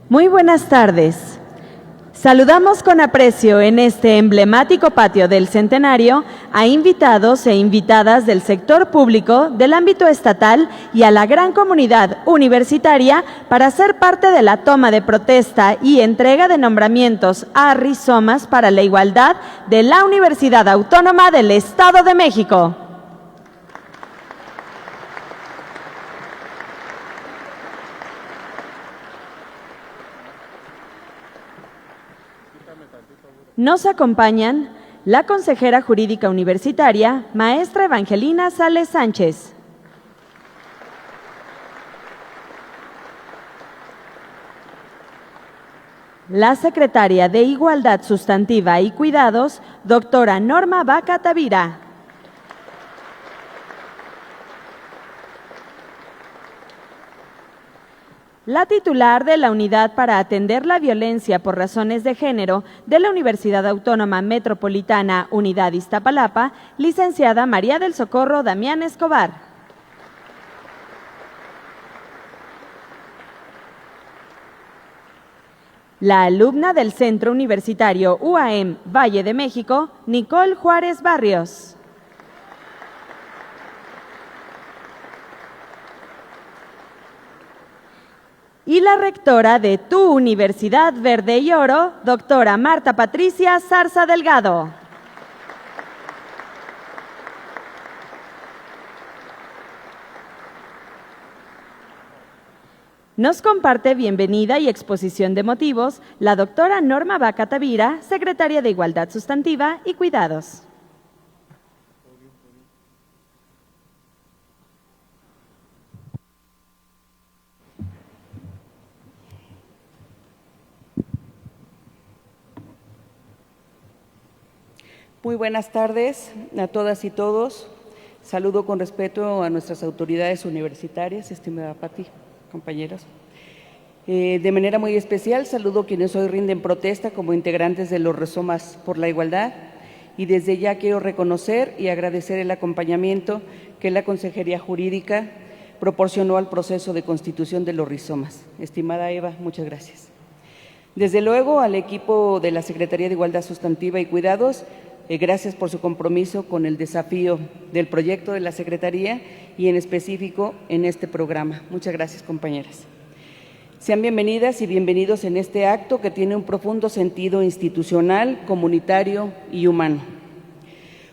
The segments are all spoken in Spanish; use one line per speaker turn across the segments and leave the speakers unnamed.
Muy buenas tardes. Saludamos con aprecio en este emblemático patio del Centenario a invitados e invitadas del sector público, del ámbito estatal y a la gran comunidad universitaria para ser parte de la toma de protesta y entrega de nombramientos a rizomas para la igualdad de la Universidad Autónoma del Estado de México. Nos acompañan la consejera jurídica universitaria, maestra Evangelina Sales Sánchez. La secretaria de Igualdad Sustantiva y Cuidados, doctora Norma Vaca Tavira. La titular de la Unidad para Atender la Violencia por Razones de Género de la Universidad Autónoma Metropolitana Unidad Iztapalapa, licenciada María del Socorro Damián Escobar. La alumna del Centro Universitario UAM Valle de México, Nicole Juárez Barrios. Y la rectora de tu Universidad Verde y Oro, doctora Marta Patricia Zarza Delgado. Nos comparte bienvenida y exposición de motivos la doctora Norma Vaca Tavira, secretaria de Igualdad Sustantiva y Cuidados.
Muy buenas tardes a todas y todos. Saludo con respeto a nuestras autoridades universitarias, estimada Pati, compañeros. De manera muy especial, saludo a quienes hoy rinden protesta como integrantes de los rizomas por la igualdad y desde ya quiero reconocer y agradecer el acompañamiento que la Consejería Jurídica proporcionó al proceso de constitución de los rizomas. Estimada Eva, muchas gracias. Desde luego, al equipo de la Secretaría de Igualdad Sustantiva y Cuidados, gracias por su compromiso con el desafío del proyecto de la Secretaría y en específico en este programa. Muchas gracias, compañeras. Sean bienvenidas y bienvenidos en este acto que tiene un profundo sentido institucional, comunitario y humano.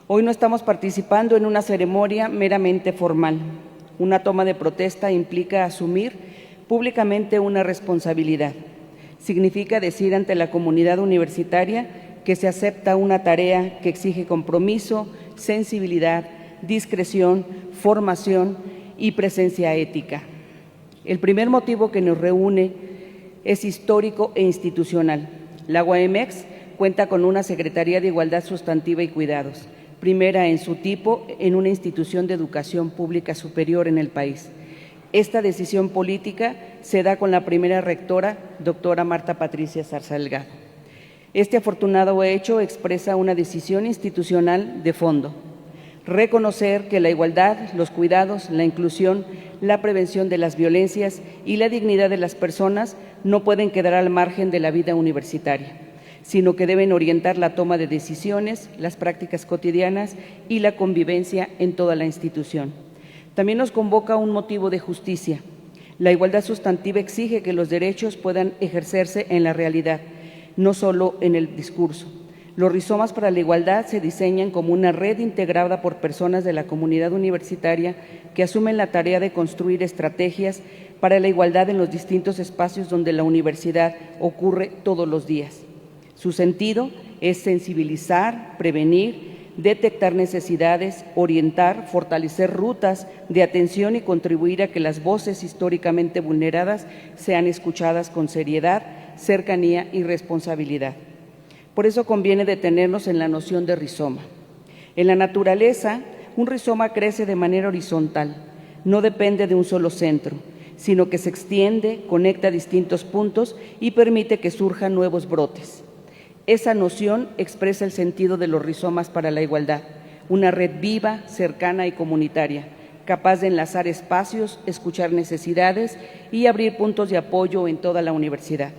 Hoy no estamos participando en una ceremonia meramente formal. Una toma de protesta implica asumir públicamente una responsabilidad. Significa decir ante la comunidad universitaria que se acepta una tarea que exige compromiso, sensibilidad, discreción, formación y presencia ética. El primer motivo que nos reúne es histórico e institucional. La UAMX cuenta con una Secretaría de Igualdad Sustantiva y Cuidados, primera en su tipo en una institución de educación pública superior en el país. Esta decisión política se da con la primera rectora, doctora Marta Patricia Zarza Delgado. Este afortunado hecho expresa una decisión institucional de fondo: reconocer que la igualdad, los cuidados, la inclusión, la prevención de las violencias y la dignidad de las personas no pueden quedar al margen de la vida universitaria, sino que deben orientar la toma de decisiones, las prácticas cotidianas y la convivencia en toda la institución. También nos convoca un motivo de justicia. La igualdad sustantiva exige que los derechos puedan ejercerse en la realidad, no solo en el discurso. Los rizomas para la igualdad se diseñan como una red integrada por personas de la comunidad universitaria que asumen la tarea de construir estrategias para la igualdad en los distintos espacios donde la universidad ocurre todos los días. Su sentido es sensibilizar, prevenir, detectar necesidades, orientar, fortalecer rutas de atención y contribuir a que las voces históricamente vulneradas sean escuchadas con seriedad, cercanía y responsabilidad. Por eso conviene detenernos en la noción de rizoma. En la naturaleza, un rizoma crece de manera horizontal, no depende de un solo centro, sino que se extiende, conecta distintos puntos y permite que surjan nuevos brotes. Esa noción expresa el sentido de los rizomas para la igualdad, una red viva, cercana y comunitaria, capaz de enlazar espacios, escuchar necesidades y abrir puntos de apoyo en toda la universidad.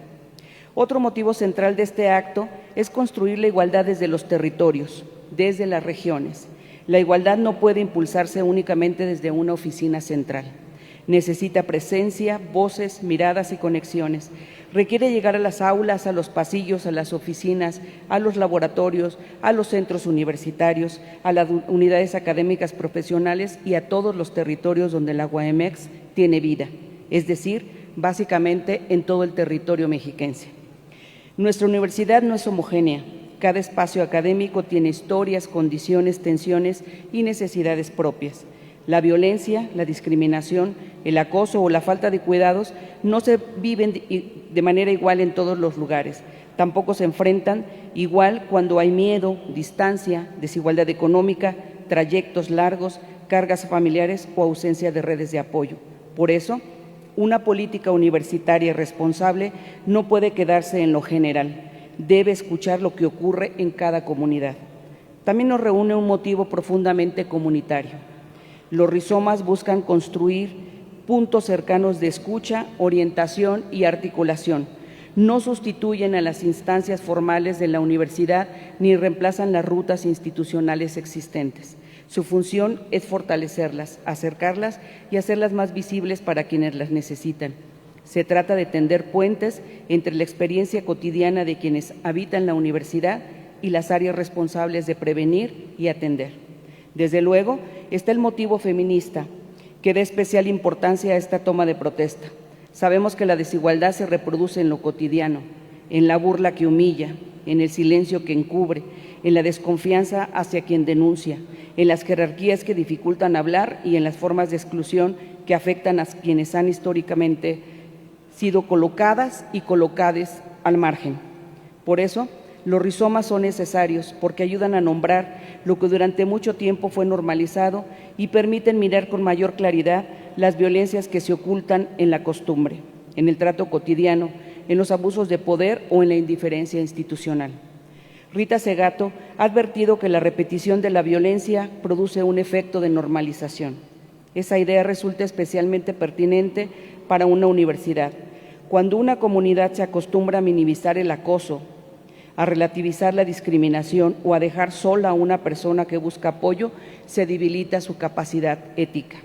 Otro motivo central de este acto es construir la igualdad desde los territorios, desde las regiones. La igualdad no puede impulsarse únicamente desde una oficina central. Necesita presencia, voces, miradas y conexiones. Requiere llegar a las aulas, a los pasillos, a las oficinas, a los laboratorios, a los centros universitarios, a las unidades académicas profesionales y a todos los territorios donde la UAMX tiene vida, es decir, básicamente en todo el territorio mexiquense. Nuestra universidad no es homogénea. Cada espacio académico tiene historias, condiciones, tensiones y necesidades propias. La violencia, la discriminación, el acoso o la falta de cuidados no se viven de manera igual en todos los lugares. Tampoco se enfrentan igual cuando hay miedo, distancia, desigualdad económica, trayectos largos, cargas familiares o ausencia de redes de apoyo. Por eso, una política universitaria responsable no puede quedarse en lo general. Debe escuchar lo que ocurre en cada comunidad. También nos reúne un motivo profundamente comunitario. Los rizomas buscan construir puntos cercanos de escucha, orientación y articulación. No sustituyen a las instancias formales de la universidad ni reemplazan las rutas institucionales existentes. Su función es fortalecerlas, acercarlas y hacerlas más visibles para quienes las necesitan. Se trata de tender puentes entre la experiencia cotidiana de quienes habitan la universidad y las áreas responsables de prevenir y atender. Desde luego, está el motivo feminista, que da especial importancia a esta toma de protesta. Sabemos que la desigualdad se reproduce en lo cotidiano, en la burla que humilla, en el silencio que encubre, en la desconfianza hacia quien denuncia, en las jerarquías que dificultan hablar y en las formas de exclusión que afectan a quienes han históricamente sido colocadas y colocades al margen. Por eso, los rizomas son necesarios porque ayudan a nombrar lo que durante mucho tiempo fue normalizado y permiten mirar con mayor claridad las violencias que se ocultan en la costumbre, en el trato cotidiano, en los abusos de poder o en la indiferencia institucional. Rita Segato ha advertido que la repetición de la violencia produce un efecto de normalización. Esa idea resulta especialmente pertinente para una universidad. Cuando una comunidad se acostumbra a minimizar el acoso, a relativizar la discriminación o a dejar sola a una persona que busca apoyo, se debilita su capacidad ética.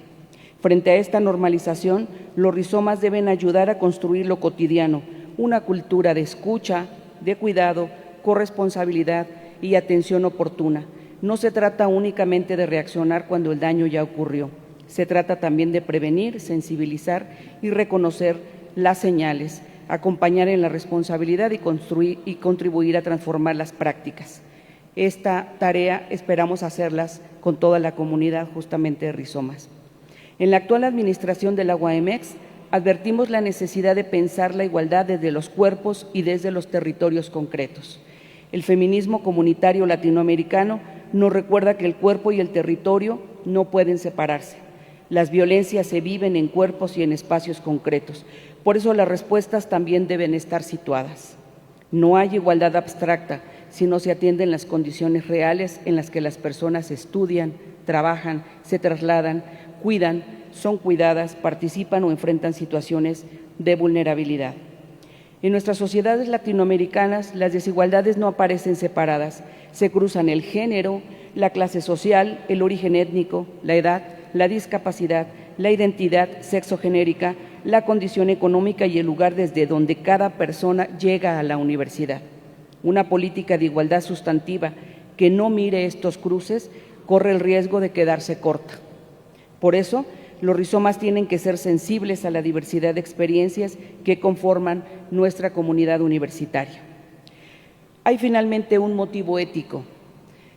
Frente a esta normalización, los rizomas deben ayudar a construir lo cotidiano, una cultura de escucha, de cuidado, corresponsabilidad y atención oportuna. No se trata únicamente de reaccionar cuando el daño ya ocurrió. Se trata también de prevenir, sensibilizar y reconocer las señales, acompañar en la responsabilidad y contribuir a transformar las prácticas. Esta tarea esperamos hacerlas con toda la comunidad justamente de rizomas. En la actual administración de la UAMX advertimos la necesidad de pensar la igualdad desde los cuerpos y desde los territorios concretos. El feminismo comunitario latinoamericano nos recuerda que el cuerpo y el territorio no pueden separarse. Las violencias se viven en cuerpos y en espacios concretos. Por eso las respuestas también deben estar situadas. No hay igualdad abstracta si no se atienden las condiciones reales en las que las personas estudian, trabajan, se trasladan, cuidan, son cuidadas, participan o enfrentan situaciones de vulnerabilidad. En nuestras sociedades latinoamericanas, las desigualdades no aparecen separadas, se cruzan el género, la clase social, el origen étnico, la edad, la discapacidad, la identidad sexogenérica, la condición económica y el lugar desde donde cada persona llega a la universidad. Una política de igualdad sustantiva que no mire estos cruces corre el riesgo de quedarse corta. Por eso, los rizomas tienen que ser sensibles a la diversidad de experiencias que conforman nuestra comunidad universitaria. Hay finalmente un motivo ético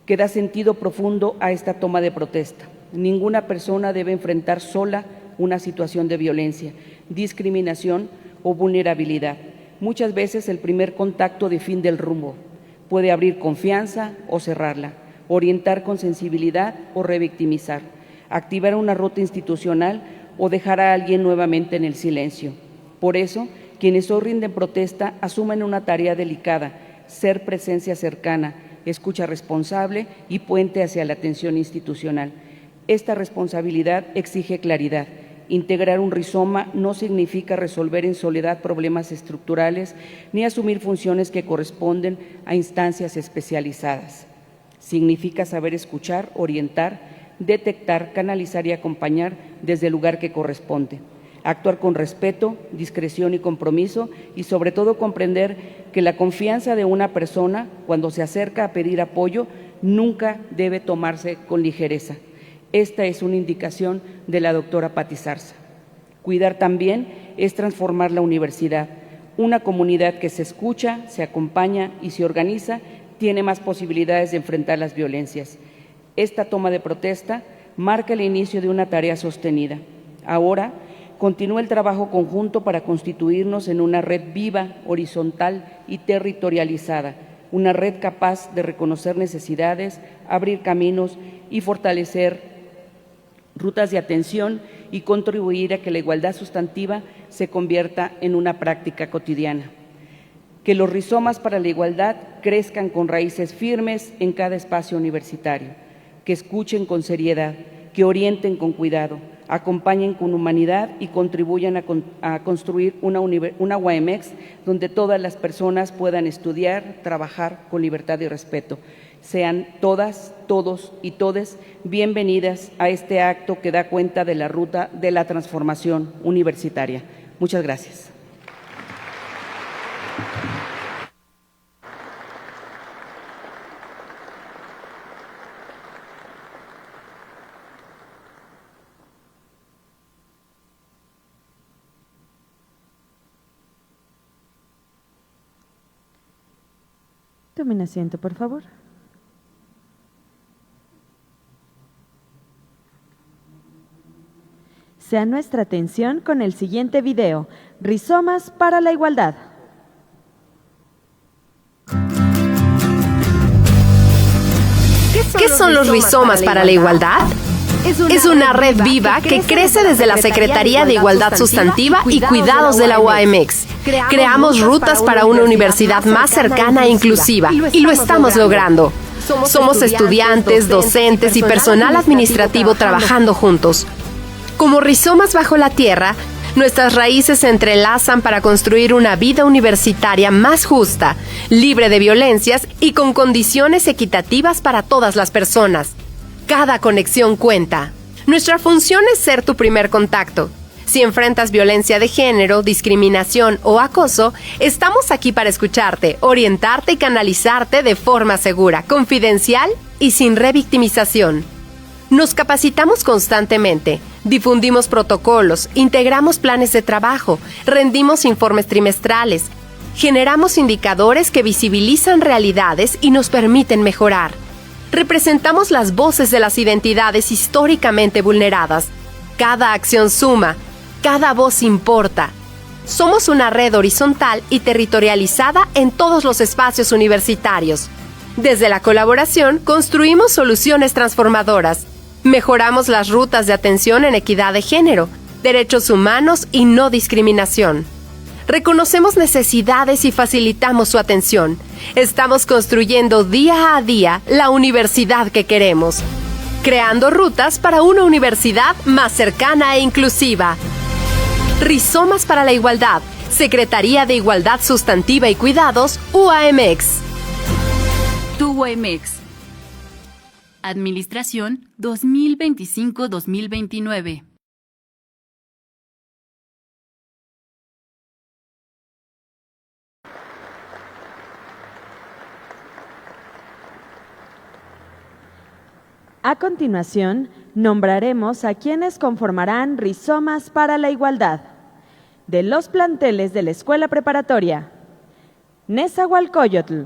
que da sentido profundo a esta toma de protesta. Ninguna persona debe enfrentar sola una situación de violencia, discriminación o vulnerabilidad. Muchas veces el primer contacto define el rumbo. Puede abrir confianza o cerrarla, orientar con sensibilidad o revictimizar, activar una ruta institucional o dejar a alguien nuevamente en el silencio. Por eso, quienes hoy rinden protesta asumen una tarea delicada: ser presencia cercana, escucha responsable y puente hacia la atención institucional. Esta responsabilidad exige claridad, Integrar un rizoma no significa resolver en soledad problemas estructurales ni asumir funciones que corresponden a instancias especializadas. Significa saber escuchar, orientar, detectar, canalizar y acompañar desde el lugar que corresponde. Actuar con respeto, discreción y compromiso y sobre todo comprender que la confianza de una persona cuando se acerca a pedir apoyo nunca debe tomarse con ligereza. Esta es una indicación de la doctora Patti Zarza. Cuidar también es transformar la universidad. Una comunidad que se escucha, se acompaña y se organiza tiene más posibilidades de enfrentar las violencias. Esta toma de protesta marca el inicio de una tarea sostenida. Ahora continúa el trabajo conjunto para constituirnos en una red viva, horizontal y territorializada, una red capaz de reconocer necesidades, abrir caminos y fortalecer rutas de atención y contribuir a que la igualdad sustantiva se convierta en una práctica cotidiana. Que los rizomas para la igualdad crezcan con raíces firmes en cada espacio universitario, que escuchen con seriedad, que orienten con cuidado, acompañen con humanidad y contribuyan a construir una UAMX donde todas las personas puedan estudiar, trabajar con libertad y respeto. Sean todas, todos y todes bienvenidas a este acto que da cuenta de la ruta de la transformación universitaria. Muchas gracias.
Tomen asiento, por favor. Sea nuestra atención con el siguiente video, Rizomas para la Igualdad.
¿Qué son los rizomas para la igualdad? Es una red viva que crece desde la Secretaría de Igualdad Sustantiva y Cuidados de la UAMX. Creamos rutas para una universidad más cercana e inclusiva, y lo estamos logrando. Somos estudiantes, docentes y personal administrativo trabajando juntos. Como rizomas bajo la tierra, nuestras raíces se entrelazan para construir una vida universitaria más justa, libre de violencias y con condiciones equitativas para todas las personas. Cada conexión cuenta. Nuestra función es ser tu primer contacto. Si enfrentas violencia de género, discriminación o acoso, estamos aquí para escucharte, orientarte y canalizarte de forma segura, confidencial y sin revictimización. Nos capacitamos constantemente, difundimos protocolos, integramos planes de trabajo, rendimos informes trimestrales, generamos indicadores que visibilizan realidades y nos permiten mejorar. Representamos las voces de las identidades históricamente vulneradas. Cada acción suma, cada voz importa. Somos una red horizontal y territorializada en todos los espacios universitarios. Desde la colaboración, construimos soluciones transformadoras. Mejoramos las rutas de atención en equidad de género, derechos humanos y no discriminación. Reconocemos necesidades y facilitamos su atención. Estamos construyendo día a día la universidad que queremos, creando rutas para una universidad más cercana e inclusiva. Rizomas para la Igualdad, Secretaría de Igualdad Sustantiva y Cuidados, UAMX.
Tu UAMX. Administración 2025-2029.
A continuación, nombraremos a quienes conformarán Rizomas para la Igualdad. De los planteles de la Escuela Preparatoria: Nezahualcóyotl,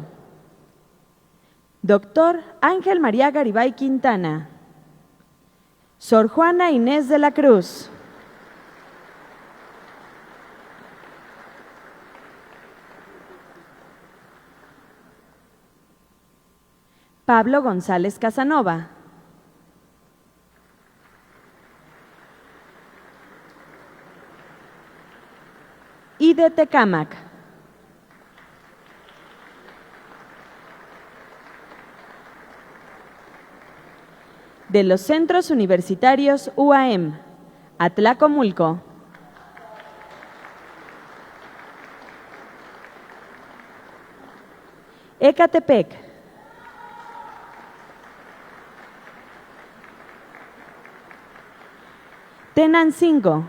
Dr. Ángel María Garibay Quintana, Sor Juana Inés de la Cruz, Pablo González Casanova, y de Tecámac: de los centros universitarios UAM, Atlacomulco. Ecatepec. Tenancingo.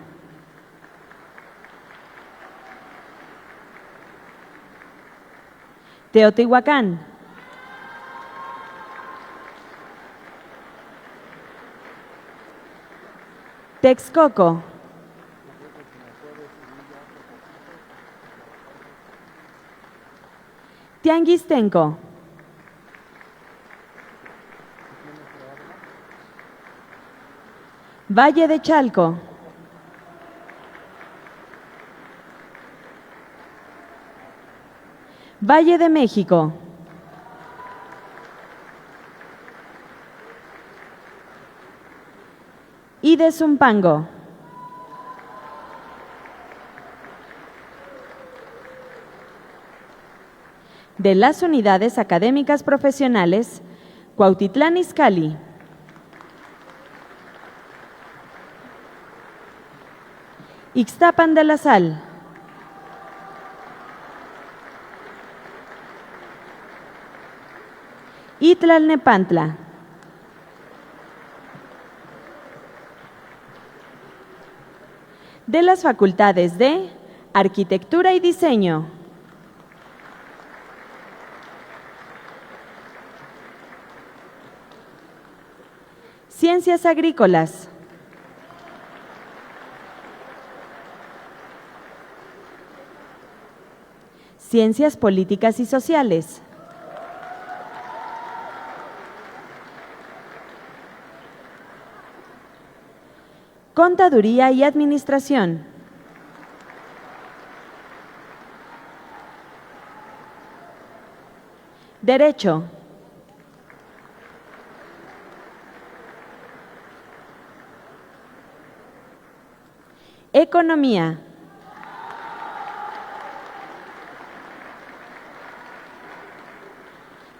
Teotihuacán. Texcoco. Tianguistenco. Valle de Chalco. Valle de México. Y de Zumpango. De las unidades académicas profesionales, Cuautitlán Izcalli. Ixtapan de la Sal. Y Tlalnepantla. De las facultades de Arquitectura y Diseño, Ciencias Agrícolas, Ciencias Políticas y Sociales, Contaduría y Administración, Derecho, Economía,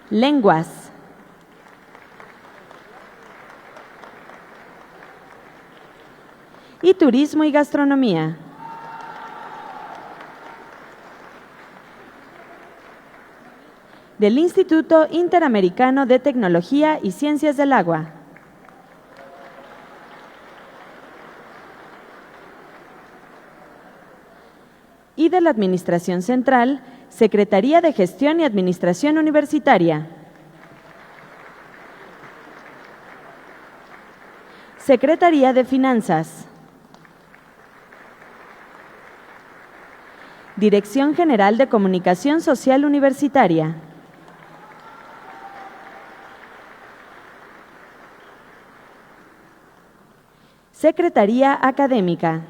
Lenguas, y Turismo y Gastronomía. Del Instituto Interamericano de Tecnología y Ciencias del Agua. Y de la Administración Central, Secretaría de Gestión y Administración Universitaria. Secretaría de Finanzas. Dirección General de Comunicación Social Universitaria. Secretaría Académica.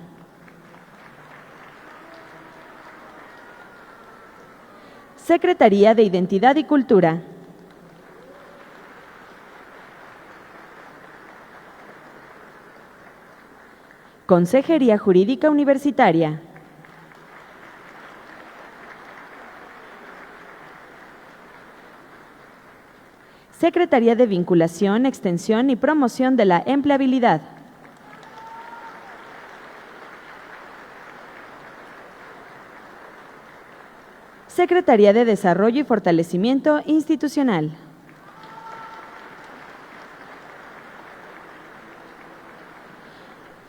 Secretaría de Identidad y Cultura. Consejería Jurídica Universitaria. Secretaría de Vinculación, Extensión y Promoción de la Empleabilidad. Secretaría de Desarrollo y Fortalecimiento Institucional.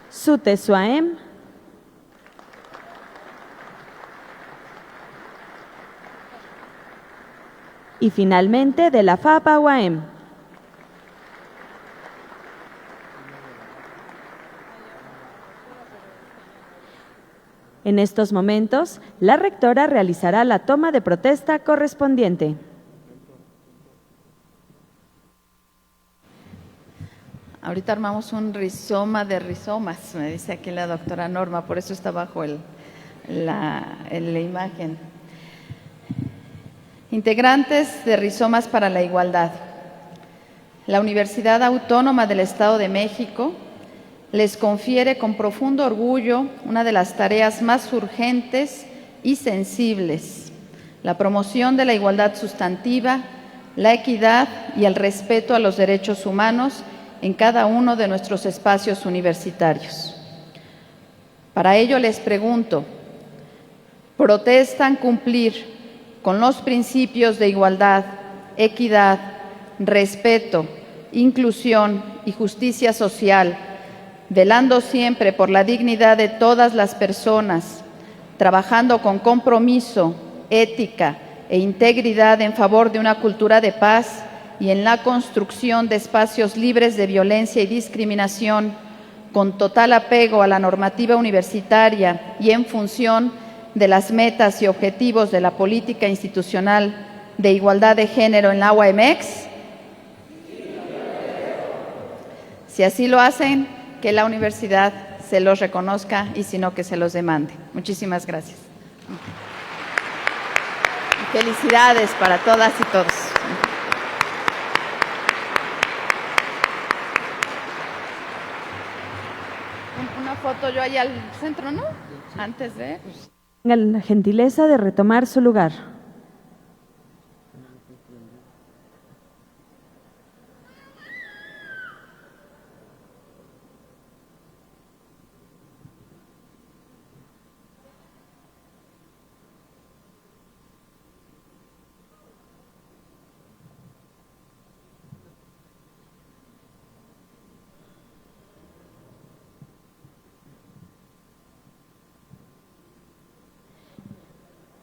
SUTE-SUAEM. Y finalmente de la FAPA-UAM. En estos momentos, la rectora realizará la toma de protesta correspondiente.
Ahorita armamos un rizoma de rizomas, me dice aquí la doctora Norma, por eso está bajo la imagen. Integrantes de Rizomas para la Igualdad. La Universidad Autónoma del Estado de México les confiere con profundo orgullo una de las tareas más urgentes y sensibles, la promoción de la igualdad sustantiva, la equidad y el respeto a los derechos humanos en cada uno de nuestros espacios universitarios. Para ello les pregunto, ¿protestan cumplir con los principios de igualdad, equidad, respeto, inclusión y justicia social, velando siempre por la dignidad de todas las personas, trabajando con compromiso, ética e integridad en favor de una cultura de paz y en la construcción de espacios libres de violencia y discriminación, con total apego a la normativa universitaria y en función de las metas y objetivos de la política institucional de igualdad de género en la UAMX? Si así lo hacen, que la universidad se los reconozca y si no, que se los demande. Muchísimas gracias. Y felicidades para todas y todos. Una foto yo ahí al centro, ¿no? Antes de...
Tengan la gentileza de retomar su lugar.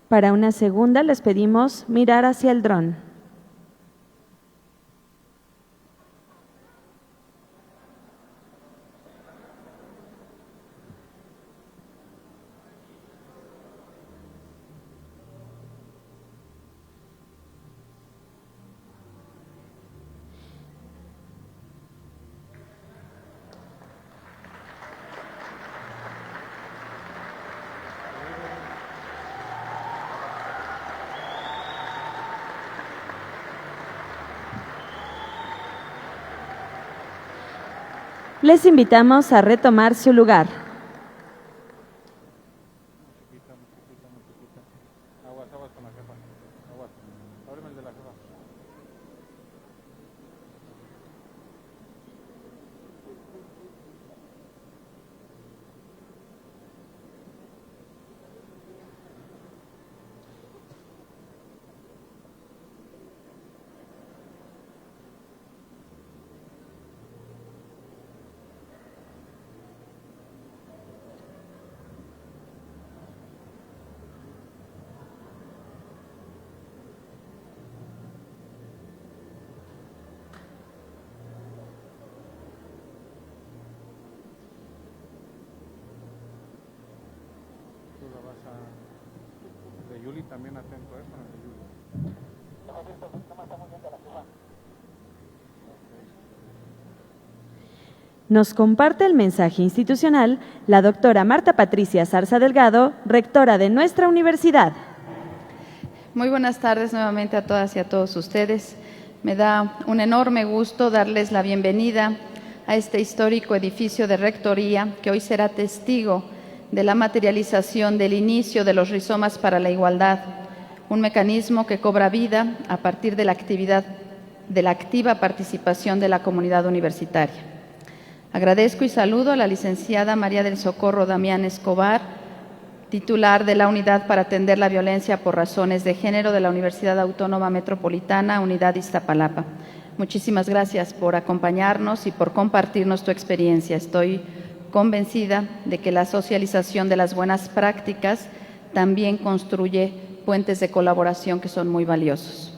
Para una segunda les pedimos mirar hacia el dron. Les invitamos a retomar su lugar.
De Yuli también atento a eso, de Yuli.
Nos comparte el mensaje institucional la doctora Marta Patricia Zarza Delgado, rectora de nuestra universidad.
Muy buenas tardes nuevamente a todas y a todos ustedes. Me da un enorme gusto darles la bienvenida a este histórico edificio de rectoría que hoy será testigo de la materialización del inicio de los rizomas para la igualdad, un mecanismo que cobra vida a partir de la activa participación de la comunidad universitaria. Agradezco y saludo a la licenciada María del Socorro Damián Escobar, titular de la Unidad para Atender la Violencia por Razones de Género de la Universidad Autónoma Metropolitana, Unidad Iztapalapa. Muchísimas gracias por acompañarnos y por compartirnos tu experiencia. Estoy convencida de que la socialización de las buenas prácticas también construye puentes de colaboración que son muy valiosos.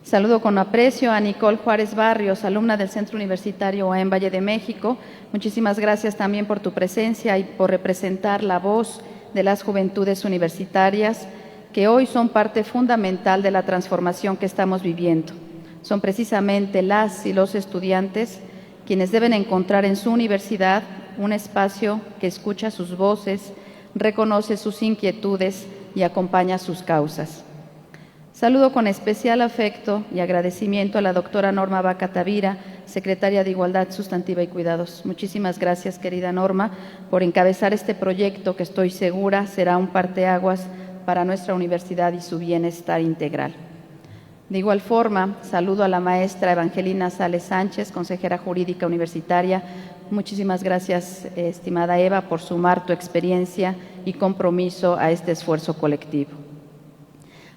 Saludo con aprecio a Nicole Juárez Barrios, alumna del Centro Universitario UAM Valle de México. Muchísimas gracias también por tu presencia y por representar la voz de las juventudes universitarias que hoy son parte fundamental de la transformación que estamos viviendo. Son precisamente las y los estudiantes quienes deben encontrar en su universidad un espacio que escucha sus voces, reconoce sus inquietudes y acompaña sus causas. Saludo con especial afecto y agradecimiento a la doctora Norma Vaca Tavira, secretaria de Igualdad Sustantiva y Cuidados. Muchísimas gracias, querida Norma, por encabezar este proyecto que estoy segura será un parteaguas para nuestra universidad y su bienestar integral. De igual forma, saludo a la maestra Evangelina Sales Sánchez, consejera jurídica universitaria, Muchísimas gracias, estimada Eva, por sumar tu experiencia y compromiso a este esfuerzo colectivo.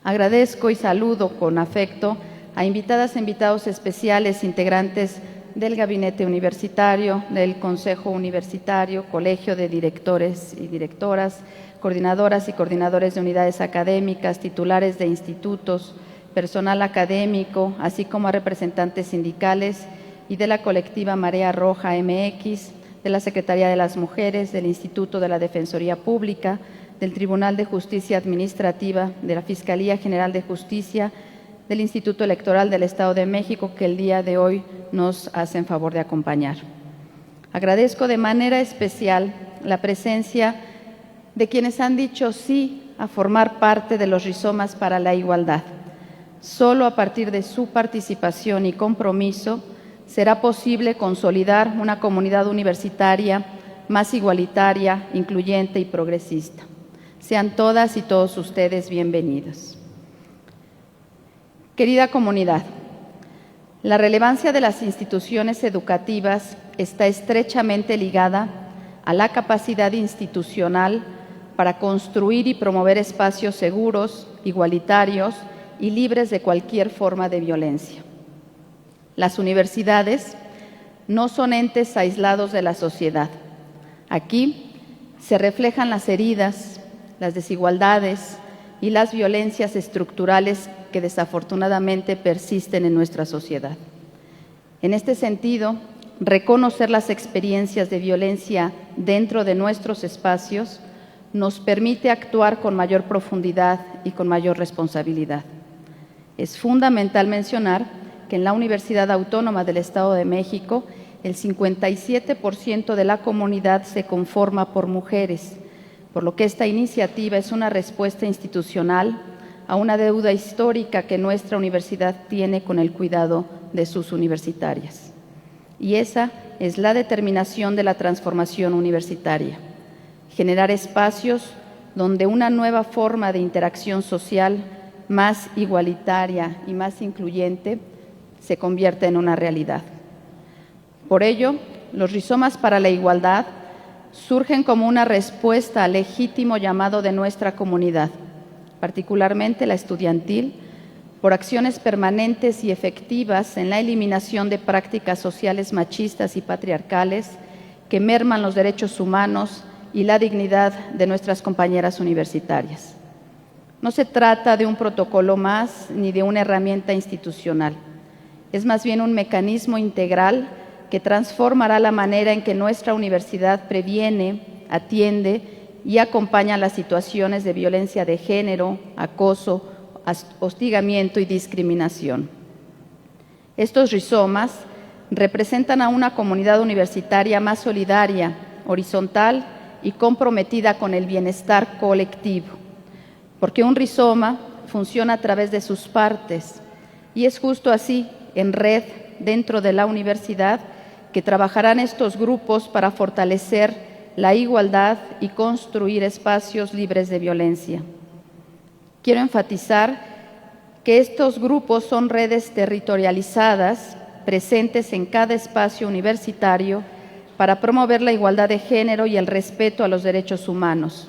Agradezco y saludo con afecto a invitadas e invitados especiales, integrantes del Gabinete Universitario, del Consejo Universitario, Colegio de Directores y Directoras, coordinadoras y coordinadores de unidades académicas, titulares de institutos, personal académico, así como a representantes sindicales y de la colectiva Marea Roja MX, de la Secretaría de las Mujeres, del Instituto de la Defensoría Pública, del Tribunal de Justicia Administrativa, de la Fiscalía General de Justicia, del Instituto Electoral del Estado de México, que el día de hoy nos hacen favor de acompañar. Agradezco de manera especial la presencia de quienes han dicho sí a formar parte de los Rizomas para la Igualdad. Solo a partir de su participación y compromiso será posible consolidar una comunidad universitaria más igualitaria, incluyente y progresista. Sean todas y todos ustedes bienvenidos. Querida comunidad, la relevancia de las instituciones educativas está estrechamente ligada a la capacidad institucional para construir y promover espacios seguros, igualitarios y libres de cualquier forma de violencia. Las universidades no son entes aislados de la sociedad. Aquí se reflejan las heridas, las desigualdades y las violencias estructurales que desafortunadamente persisten en nuestra sociedad. En este sentido, reconocer las experiencias de violencia dentro de nuestros espacios nos permite actuar con mayor profundidad y con mayor responsabilidad. Es fundamental mencionar que en la Universidad Autónoma del Estado de México el 57% de la comunidad se conforma por mujeres, por lo que esta iniciativa es una respuesta institucional a una deuda histórica que nuestra universidad tiene con el cuidado de sus universitarias. Y esa es la determinación de la transformación universitaria: generar espacios donde una nueva forma de interacción social más igualitaria y más incluyente se convierta en una realidad. Por ello, los Rizomas para la Igualdad surgen como una respuesta al legítimo llamado de nuestra comunidad, particularmente la estudiantil, por acciones permanentes y efectivas en la eliminación de prácticas sociales machistas y patriarcales que merman los derechos humanos y la dignidad de nuestras compañeras universitarias. No se trata de un protocolo más ni de una herramienta institucional. Es más bien un mecanismo integral que transformará la manera en que nuestra universidad previene, atiende y acompaña las situaciones de violencia de género, acoso, hostigamiento y discriminación. Estos rizomas representan a una comunidad universitaria más solidaria, horizontal y comprometida con el bienestar colectivo, porque un rizoma funciona a través de sus partes y es justo así, en red, dentro de la universidad, que trabajarán estos grupos para fortalecer la igualdad y construir espacios libres de violencia. Quiero enfatizar que estos grupos son redes territorializadas, presentes en cada espacio universitario para promover la igualdad de género y el respeto a los derechos humanos.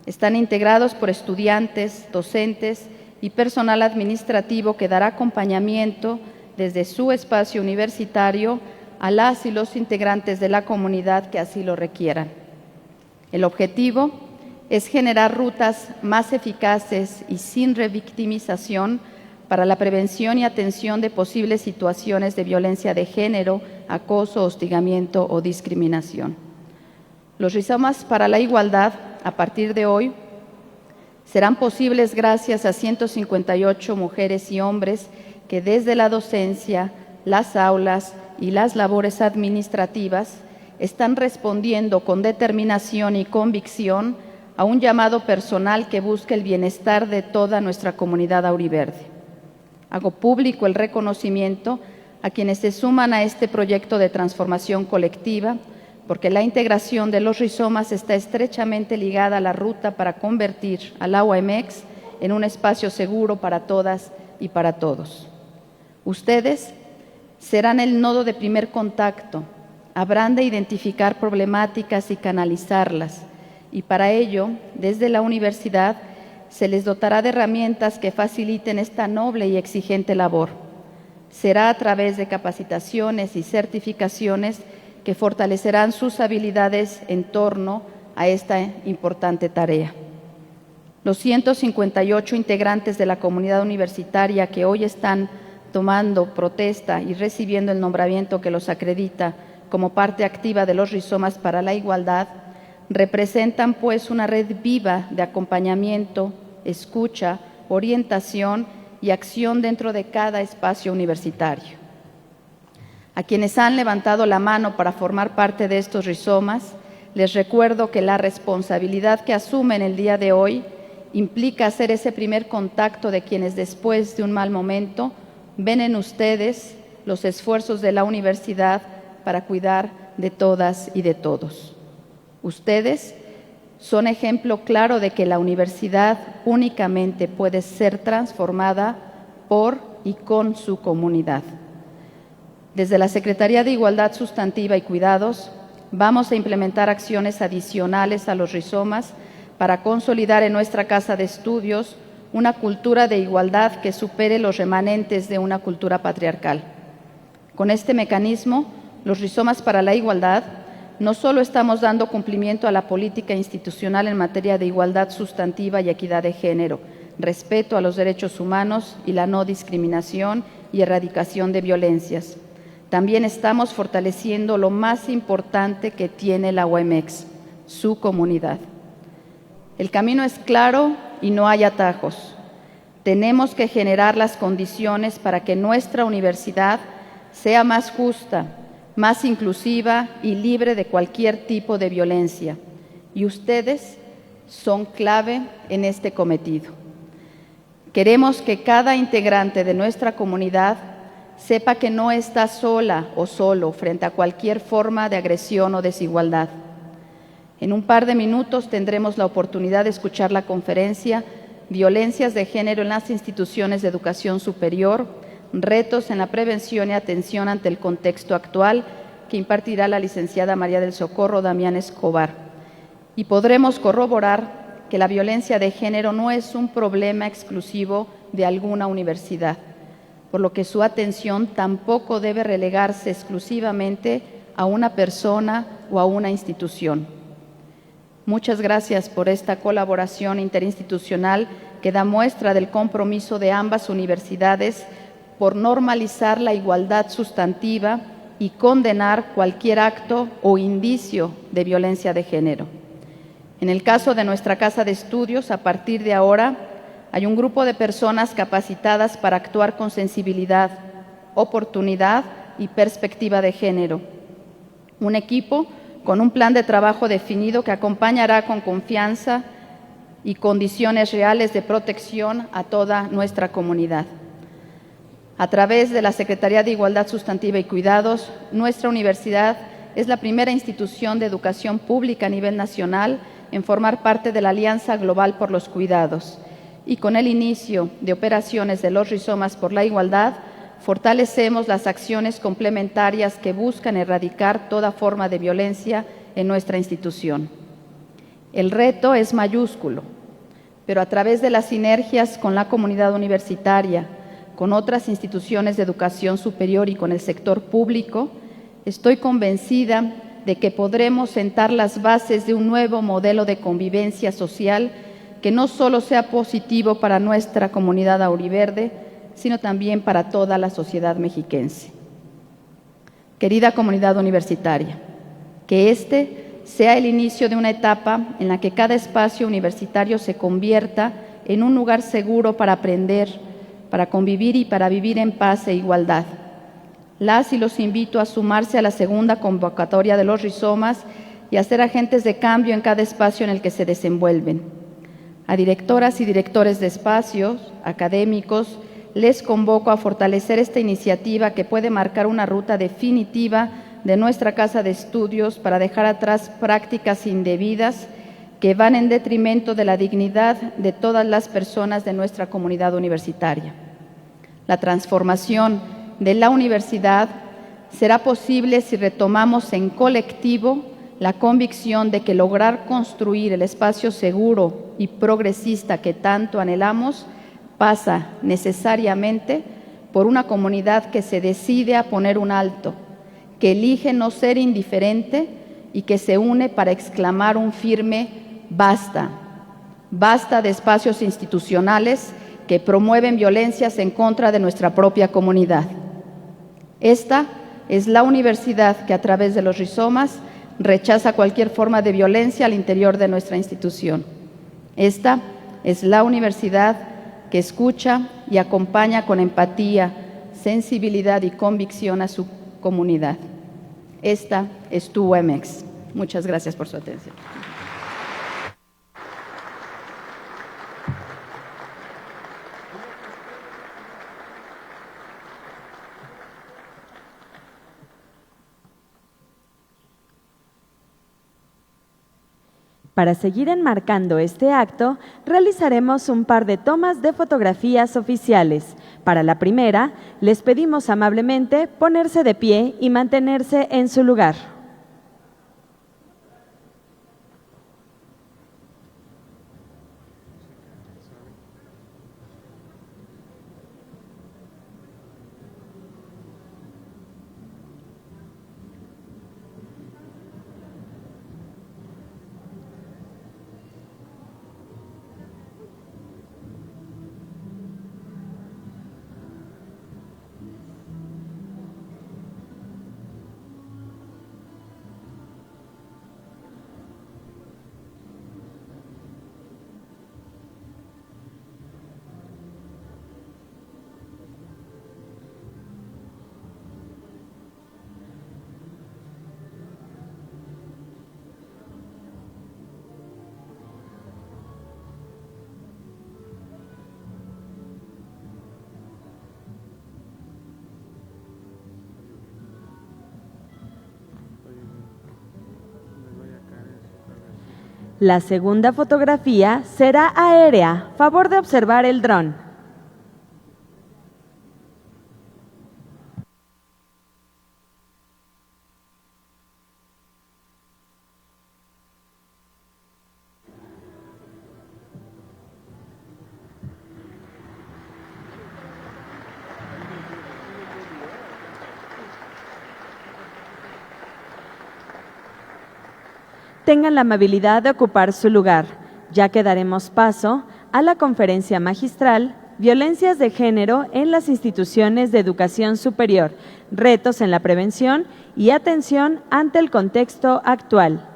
Están integrados por estudiantes, docentes y personal administrativo que dará acompañamiento desde su espacio universitario a las y los integrantes de la comunidad que así lo requieran. El objetivo es generar rutas más eficaces y sin revictimización para la prevención y atención de posibles situaciones de violencia de género, acoso, hostigamiento o discriminación. Los rizomas para la igualdad, a partir de hoy, serán posibles gracias a 158 mujeres y hombres que desde la docencia, las aulas y las labores administrativas están respondiendo con determinación y convicción a un llamado personal que busca el bienestar de toda nuestra comunidad auriverde. Hago público el reconocimiento a quienes se suman a este proyecto de transformación colectiva, porque la integración de los rizomas está estrechamente ligada a la ruta para convertir a la UAMX en un espacio seguro para todas y para todos. Ustedes serán el nodo de primer contacto Habrán de identificar problemáticas y canalizarlas, y para ello, desde la universidad, se les dotará de herramientas que faciliten esta noble y exigente labor. Será a través de capacitaciones y certificaciones que fortalecerán sus habilidades en torno a esta importante tarea. Los 158 integrantes de la comunidad universitaria que hoy están tomando protesta y recibiendo el nombramiento que los acredita como parte activa de los Rizomas para la Igualdad, representan pues una red viva de acompañamiento, escucha, orientación y acción dentro de cada espacio universitario. A quienes han levantado la mano para formar parte de estos rizomas, les recuerdo que la responsabilidad que asumen el día de hoy implica hacer ese primer contacto de quienes después de un mal momento ven en ustedes los esfuerzos de la universidad para cuidar de todas y de todos. Ustedes son ejemplo claro de que la universidad únicamente puede ser transformada por y con su comunidad. Desde la Secretaría de Igualdad Sustantiva y Cuidados, vamos a implementar acciones adicionales a los rizomas para consolidar en nuestra casa de estudios una cultura de igualdad que supere los remanentes de una cultura patriarcal. Con este mecanismo, los Rizomas para la Igualdad no solo estamos dando cumplimiento a la política institucional en materia de igualdad sustantiva y equidad de género, respeto a los derechos humanos y la no discriminación y erradicación de violencias. También estamos fortaleciendo lo más importante que tiene la UAMX, su comunidad. El camino es claro y no hay atajos. Tenemos que generar las condiciones para que nuestra universidad sea más justa, más inclusiva y libre de cualquier tipo de violencia. Y ustedes son clave en este cometido. Queremos que cada integrante de nuestra comunidad sepa que no está sola o solo frente a cualquier forma de agresión o desigualdad. En un par de minutos tendremos la oportunidad de escuchar la conferencia Violencias de género en las instituciones de educación superior, retos en la prevención y atención ante el contexto actual, que impartirá la licenciada María del Socorro Damián Escobar. Y podremos corroborar que la violencia de género no es un problema exclusivo de alguna universidad, por lo que su atención tampoco debe relegarse exclusivamente a una persona o a una institución. Muchas gracias por esta colaboración interinstitucional que da muestra del compromiso de ambas universidades por normalizar la igualdad sustantiva y condenar cualquier acto o indicio de violencia de género. En el caso de nuestra casa de estudios, a partir de ahora, hay un grupo de personas capacitadas para actuar con sensibilidad, oportunidad y perspectiva de género. Un equipo con un plan de trabajo definido que acompañará con confianza y condiciones reales de protección a toda nuestra comunidad. A través de la Secretaría de Igualdad Sustantiva y Cuidados, nuestra universidad es la primera institución de educación pública a nivel nacional en formar parte de la Alianza Global por los Cuidados. Y con el inicio de operaciones de los Rizomas por la Igualdad, fortalecemos las acciones complementarias que buscan erradicar toda forma de violencia en nuestra institución. El reto es mayúsculo, pero a través de las sinergias con la comunidad universitaria, con otras instituciones de educación superior y con el sector público, estoy convencida de que podremos sentar las bases de un nuevo modelo de convivencia social que no solo sea positivo para nuestra comunidad auriverde, sino también para toda la sociedad mexiquense. Querida comunidad universitaria, que este sea el inicio de una etapa en la que cada espacio universitario se convierta en un lugar seguro para aprender, para convivir y para vivir en paz e igualdad. Las y los invito a sumarse a la segunda convocatoria de los Rizomas y a ser agentes de cambio en cada espacio en el que se desenvuelven. A directoras y directores de espacios, académicos, les convoco a fortalecer esta iniciativa que puede marcar una ruta definitiva de nuestra casa de estudios para dejar atrás prácticas indebidas que van en detrimento de la dignidad de todas las personas de nuestra comunidad universitaria. La transformación de la universidad será posible si retomamos en colectivo la convicción de que lograr construir el espacio seguro y progresista que tanto anhelamos pasa necesariamente por una comunidad que se decide a poner un alto, que elige no ser indiferente y que se une para exclamar un firme basta. Basta de espacios institucionales que promueven violencias en contra de nuestra propia comunidad. Esta es la universidad que a través de los rizomas rechaza cualquier forma de violencia al interior de nuestra institución. Esta es la universidad que escucha y acompaña con empatía, sensibilidad y convicción a su comunidad. Esta es tu UAMX. Muchas gracias por su atención.
Para seguir enmarcando este acto, realizaremos un par de tomas de fotografías oficiales. Para la primera, les pedimos amablemente ponerse de pie y mantenerse en su lugar. La segunda fotografía será aérea. Favor de observar el dron. Tengan la amabilidad de ocupar su lugar, ya que daremos paso a la conferencia magistral Violencias de Género en las instituciones de educación superior, retos en la prevención y atención ante el contexto actual.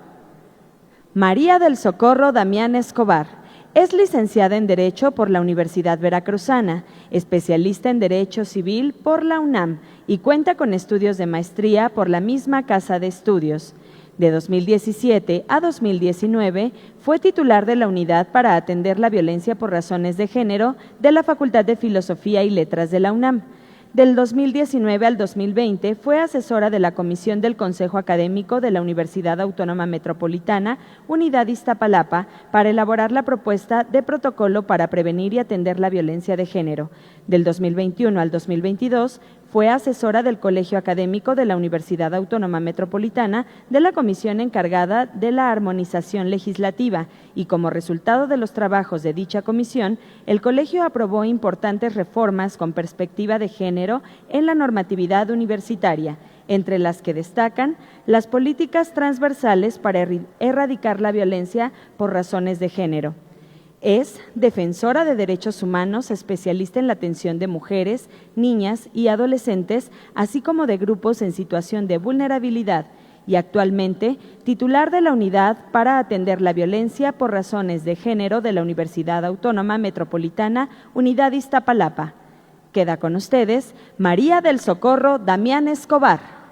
María del Socorro Damián Escobar es licenciada en Derecho por la Universidad Veracruzana, especialista en Derecho Civil por la UNAM y cuenta con estudios de maestría por la misma Casa de Estudios. De 2017 a 2019 fue titular de la Unidad para Atender la Violencia por Razones de Género de la Facultad de Filosofía y Letras de la UNAM. Del 2019 al 2020 fue asesora de la Comisión del Consejo Académico de la Universidad Autónoma Metropolitana, Unidad Iztapalapa, para elaborar la propuesta de protocolo para prevenir y atender la violencia de género. Del 2021 al 2022 fue asesora del Colegio Académico de la Universidad Autónoma Metropolitana de la Comisión encargada de la armonización legislativa y como resultado de los trabajos de dicha comisión, el colegio aprobó importantes reformas con perspectiva de género en la normatividad universitaria, entre las que destacan las políticas transversales para erradicar la violencia por razones de género. Es defensora de derechos humanos, especialista en la atención de mujeres, niñas y adolescentes, así como de grupos en situación de vulnerabilidad, y actualmente titular de la Unidad para Atender la Violencia por Razones de Género de la Universidad Autónoma Metropolitana, Unidad Iztapalapa. Queda con ustedes María del Socorro Damián Escobar.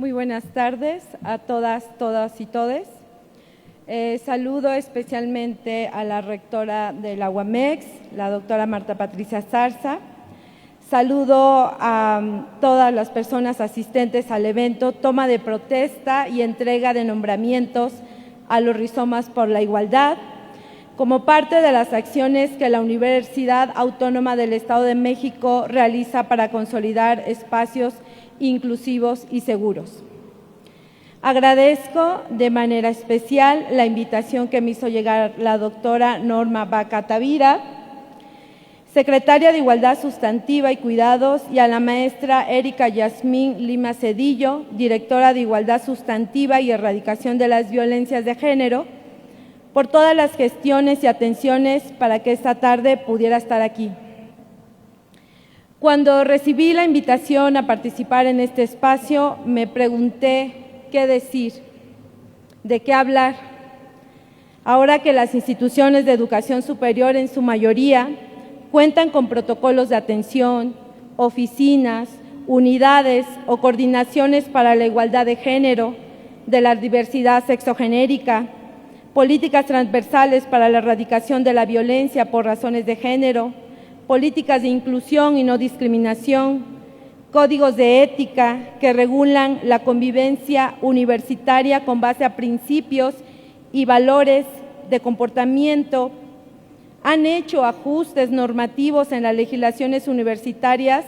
Muy buenas tardes a todas, todas y todes. Saludo especialmente a la rectora de la UAMEX, la doctora Marta Patricia Zarza. Saludo a todas las personas asistentes al evento, toma de protesta y entrega de nombramientos a los Rizomas por la Igualdad, como parte de las acciones que la Universidad Autónoma del Estado de México realiza para consolidar espacios inclusivos y seguros. Agradezco de manera especial la invitación que me hizo llegar la doctora Norma Vaca Tavira, secretaria de Igualdad Sustantiva y Cuidados, y a la maestra Erika Yasmín Lima Cedillo, directora de Igualdad Sustantiva y Erradicación de las Violencias de Género, por todas las gestiones y atenciones para que esta tarde pudiera estar aquí. Cuando recibí la invitación a participar en este espacio, me pregunté qué decir, de qué hablar, ahora que las instituciones de educación superior en su mayoría cuentan con protocolos de atención, oficinas, unidades o coordinaciones para la igualdad de género, de la diversidad sexogenérica, políticas transversales para la erradicación de la violencia por razones de género, políticas de inclusión y no discriminación, códigos de ética que regulan la convivencia universitaria con base a principios y valores de comportamiento, han hecho ajustes normativos en las legislaciones universitarias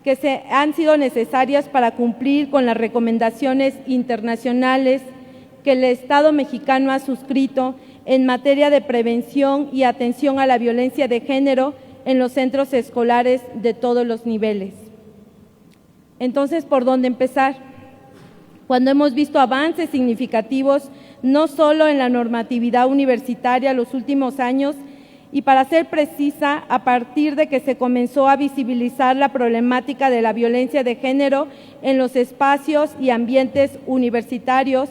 que han sido necesarias para cumplir con las recomendaciones internacionales que el Estado mexicano ha suscrito en materia de prevención y atención a la violencia de género en los centros escolares de todos los niveles. Entonces, ¿por dónde empezar? Cuando hemos visto avances significativos, no solo en la normatividad universitaria los últimos años, y para ser precisa, a partir de que se comenzó a visibilizar la problemática de la violencia de género en los espacios y ambientes universitarios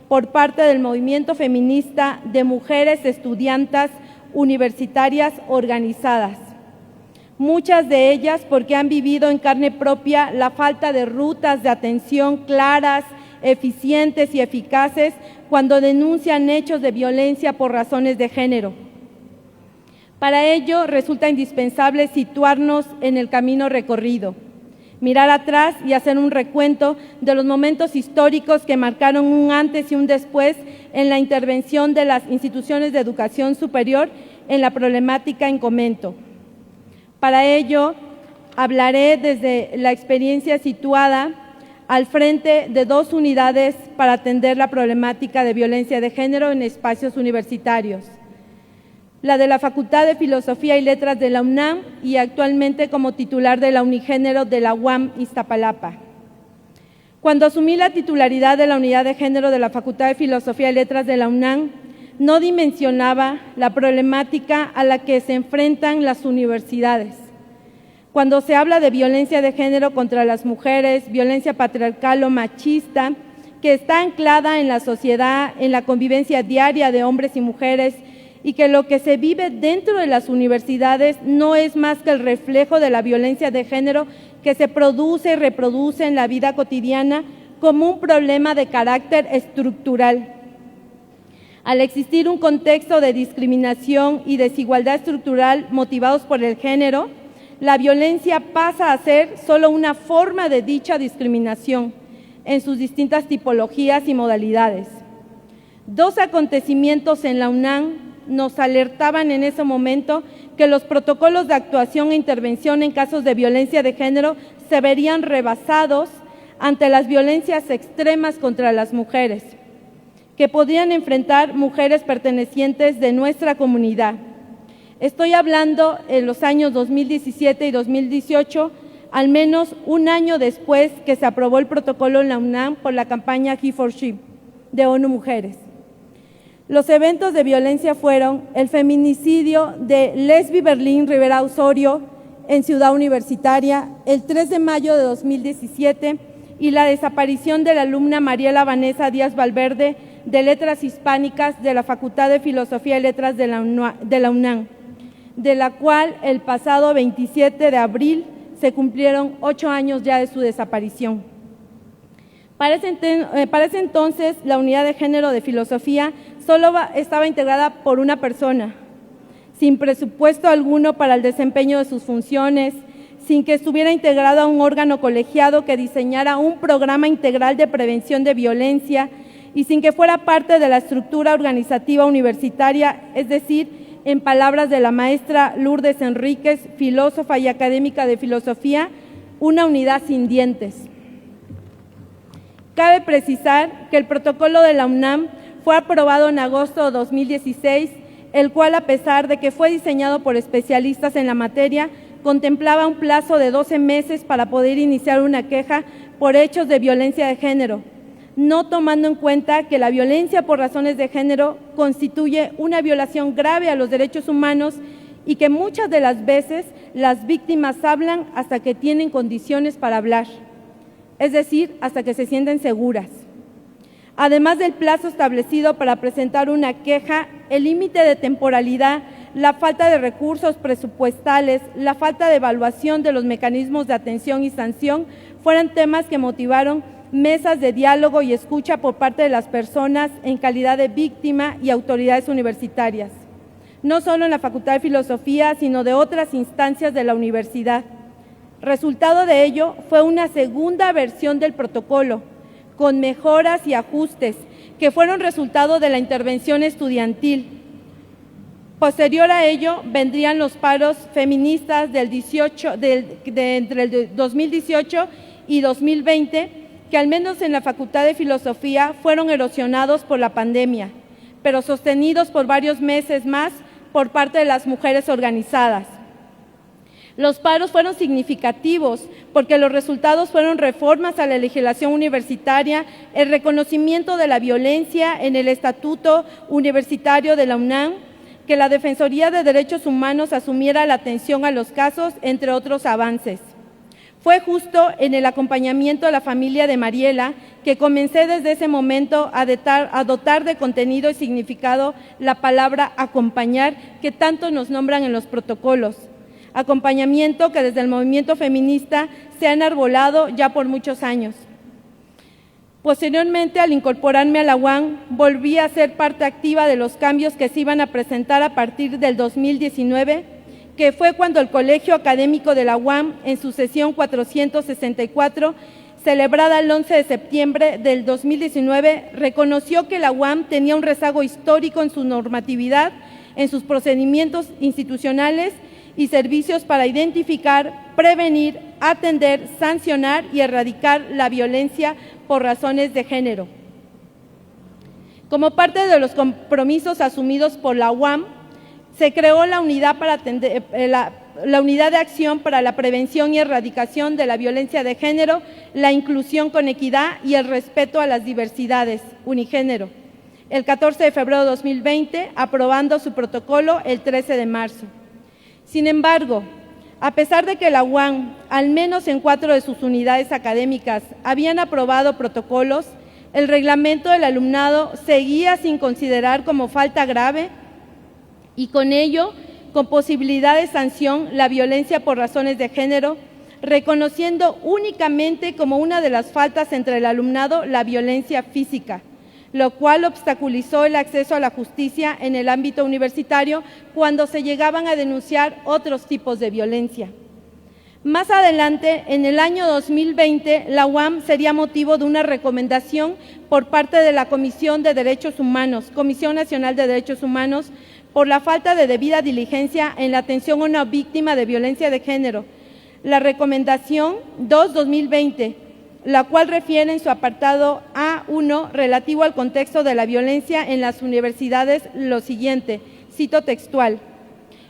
por parte del movimiento feminista de mujeres estudiantas universitarias organizadas. Muchas de ellas porque han vivido en carne propia la falta de rutas de atención claras, eficientes y eficaces cuando denuncian hechos de violencia por razones de género. Para ello resulta indispensable situarnos en el camino recorrido, mirar atrás y hacer un recuento de los momentos históricos que marcaron un antes y un después en la intervención de las instituciones de educación superior en la problemática en comento. Para ello, hablaré desde la experiencia situada al frente de 2 unidades para atender la problemática de violencia de género en espacios universitarios. La de la Facultad de Filosofía y Letras de la UNAM y actualmente como titular de la Unigénero de la UAM Iztapalapa. Cuando asumí la titularidad de la Unidad de Género de la Facultad de Filosofía y Letras de la UNAM, no dimensionaba la problemática a la que se enfrentan las universidades. Cuando se habla de violencia de género contra las mujeres, violencia patriarcal o machista, que está anclada en la sociedad, en la convivencia diaria de hombres y mujeres, y que lo que se vive dentro de las universidades no es más que el reflejo de la violencia de género que se produce y reproduce en la vida cotidiana como un problema de carácter estructural. Al existir un contexto de discriminación y desigualdad estructural motivados por el género, la violencia pasa a ser solo una forma de dicha discriminación en sus distintas tipologías y modalidades. 2 acontecimientos en la UNAM nos alertaban en ese momento que los protocolos de actuación e intervención en casos de violencia de género se verían rebasados ante las violencias extremas contra las mujeres, que podían enfrentar mujeres pertenecientes de nuestra comunidad. Estoy hablando en los años 2017 y 2018, al menos un año después que se aprobó el protocolo en la UNAM por la campaña He4She de ONU Mujeres. Los eventos de violencia fueron el feminicidio de Lesbi Berlín Rivera Osorio en Ciudad Universitaria el 3 de mayo de 2017 y la desaparición de la alumna Mariela Vanessa Díaz Valverde de Letras Hispánicas de la Facultad de Filosofía y Letras de la UNAM, de la cual el pasado 27 de abril se cumplieron 8 años ya de su desaparición. Para ese entonces, la Unidad de Género de Filosofía estaba integrada por una persona, sin presupuesto alguno para el desempeño de sus funciones, sin que estuviera integrado a un órgano colegiado que diseñara un programa integral de prevención de violencia y sin que fuera parte de la estructura organizativa universitaria, es decir, en palabras de la maestra Lourdes Enríquez, filósofa y académica de filosofía, una unidad sin dientes. Cabe precisar que el protocolo de la UNAM fue aprobado en agosto de 2016, el cual, a pesar de que fue diseñado por especialistas en la materia, contemplaba un plazo de 12 meses para poder iniciar una queja por hechos de violencia de género, no tomando en cuenta que la violencia por razones de género constituye una violación grave a los derechos humanos y que muchas de las veces las víctimas hablan hasta que tienen condiciones para hablar, es decir, hasta que se sienten seguras. Además del plazo establecido para presentar una queja, el límite de temporalidad, la falta de recursos presupuestales, la falta de evaluación de los mecanismos de atención y sanción fueron temas que motivaron mesas de diálogo y escucha por parte de las personas en calidad de víctima y autoridades universitarias, no solo en la Facultad de Filosofía, sino de otras instancias de la universidad. Resultado de ello fue una segunda versión del protocolo, con mejoras y ajustes que fueron resultado de la intervención estudiantil. Posterior a ello vendrían los paros feministas entre el 2018 y 2020, que al menos en la Facultad de Filosofía fueron erosionados por la pandemia, pero sostenidos por varios meses más por parte de las mujeres organizadas. Los paros fueron significativos porque los resultados fueron reformas a la legislación universitaria, el reconocimiento de la violencia en el Estatuto Universitario de la UNAM, que la Defensoría de Derechos Humanos asumiera la atención a los casos, entre otros avances. Fue justo en el acompañamiento a la familia de Mariela que comencé desde ese momento a dotar de contenido y significado la palabra acompañar, que tanto nos nombran en los protocolos. Acompañamiento que desde el movimiento feminista se ha enarbolado ya por muchos años. Posteriormente, al incorporarme a la UAM, volví a ser parte activa de los cambios que se iban a presentar a partir del 2019, que fue cuando el Colegio Académico de la UAM, en su sesión 464, celebrada el 11 de septiembre del 2019, reconoció que la UAM tenía un rezago histórico en su normatividad, en sus procedimientos institucionales y servicios para identificar, prevenir, atender, sancionar y erradicar la violencia por razones de género. Como parte de los compromisos asumidos por la UAM, se creó la unidad de acción para la prevención y erradicación de la violencia de género, la inclusión con equidad y el respeto a las diversidades, unigénero, el 14 de febrero de 2020, aprobando su protocolo el 13 de marzo. Sin embargo, a pesar de que la UAM, al menos en 4 de sus unidades académicas, habían aprobado protocolos, el reglamento del alumnado seguía sin considerar como falta grave y con ello, con posibilidad de sanción, la violencia por razones de género, reconociendo únicamente como una de las faltas entre el alumnado la violencia física, lo cual obstaculizó el acceso a la justicia en el ámbito universitario cuando se llegaban a denunciar otros tipos de violencia. Más adelante, en el año 2020, la UAM sería motivo de una recomendación por parte de la Comisión de Derechos Humanos, Comisión Nacional de Derechos Humanos, por la falta de debida diligencia en la atención a una víctima de violencia de género. La recomendación 2/2020, la cual refiere en su apartado A1 relativo al contexto de la violencia en las universidades lo siguiente, cito textual: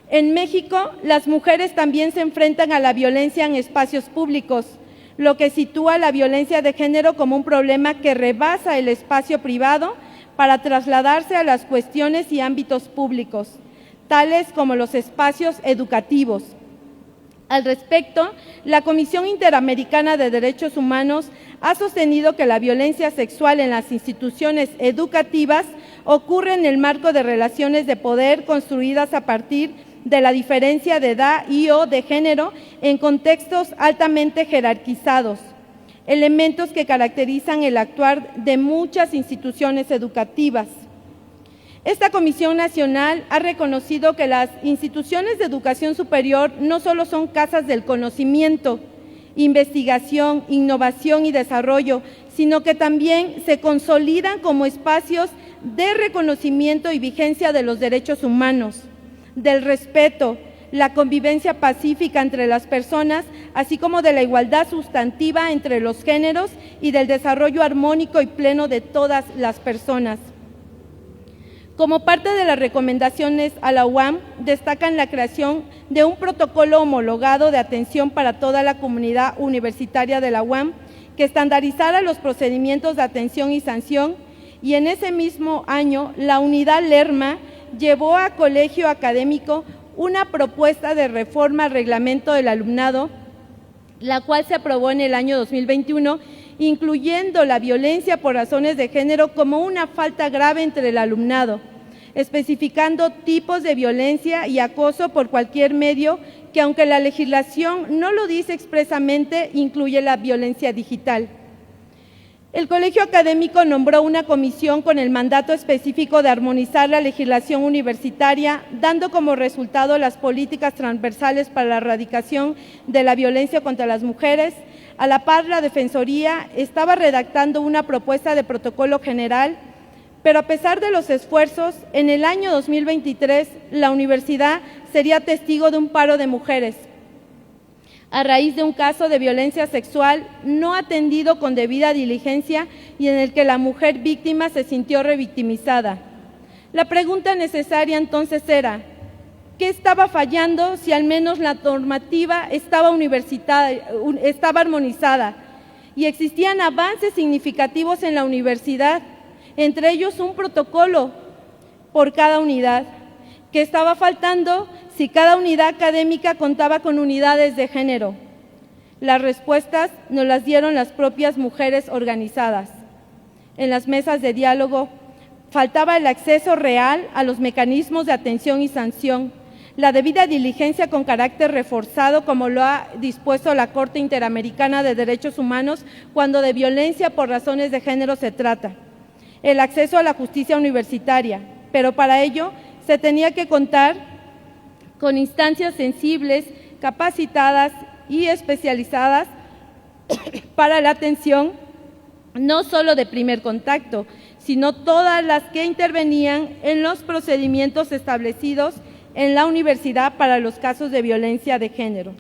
en México, las mujeres también se enfrentan a la violencia en espacios públicos, lo que sitúa la violencia de género como un problema que rebasa el espacio privado para trasladarse a las cuestiones y ámbitos públicos, tales como los espacios educativos. Al respecto, la Comisión Interamericana de Derechos Humanos ha sostenido que la violencia sexual en las instituciones educativas ocurre en el marco de relaciones de poder construidas a partir de la diferencia de edad y/o de género en contextos altamente jerarquizados, elementos que caracterizan el actuar de muchas instituciones educativas. Esta Comisión Nacional ha reconocido que las instituciones de educación superior no solo son casas del conocimiento, investigación, innovación y desarrollo, sino que también se consolidan como espacios de reconocimiento y vigencia de los derechos humanos, del respeto, la convivencia pacífica entre las personas, así como de la igualdad sustantiva entre los géneros y del desarrollo armónico y pleno de todas las personas. Como parte de las recomendaciones a la UAM, destacan la creación de un protocolo homologado de atención para toda la comunidad universitaria de la UAM, que estandarizara los procedimientos de atención y sanción, y en ese mismo año la unidad Lerma llevó a Colegio Académico una propuesta de reforma al reglamento del alumnado, la cual se aprobó en el año 2021, incluyendo la violencia por razones de género como una falta grave entre el alumnado, especificando tipos de violencia y acoso por cualquier medio que, aunque la legislación no lo dice expresamente, incluye la violencia digital. El Colegio Académico nombró una comisión con el mandato específico de armonizar la legislación universitaria, dando como resultado las políticas transversales para la erradicación de la violencia contra las mujeres. A la par, la Defensoría estaba redactando una propuesta de protocolo general, pero a pesar de los esfuerzos, en el año 2023 la universidad sería testigo de un paro de mujeres a raíz de un caso de violencia sexual no atendido con debida diligencia y en el que la mujer víctima se sintió revictimizada. La pregunta necesaria entonces era, ¿qué estaba fallando si al menos la normativa estaba armonizada y existían avances significativos en la universidad, entre ellos un protocolo por cada unidad? ¿Qué estaba faltando si cada unidad académica contaba con unidades de género? Las respuestas nos las dieron las propias mujeres organizadas. En las mesas de diálogo faltaba el acceso real a los mecanismos de atención y sanción, la debida diligencia con carácter reforzado, como lo ha dispuesto la Corte Interamericana de Derechos Humanos cuando de violencia por razones de género se trata, el acceso a la justicia universitaria, pero para ello se tenía que contar con instancias sensibles, capacitadas y especializadas para la atención, no solo de primer contacto, sino todas las que intervenían en los procedimientos establecidos en la universidad para los casos de violencia de género.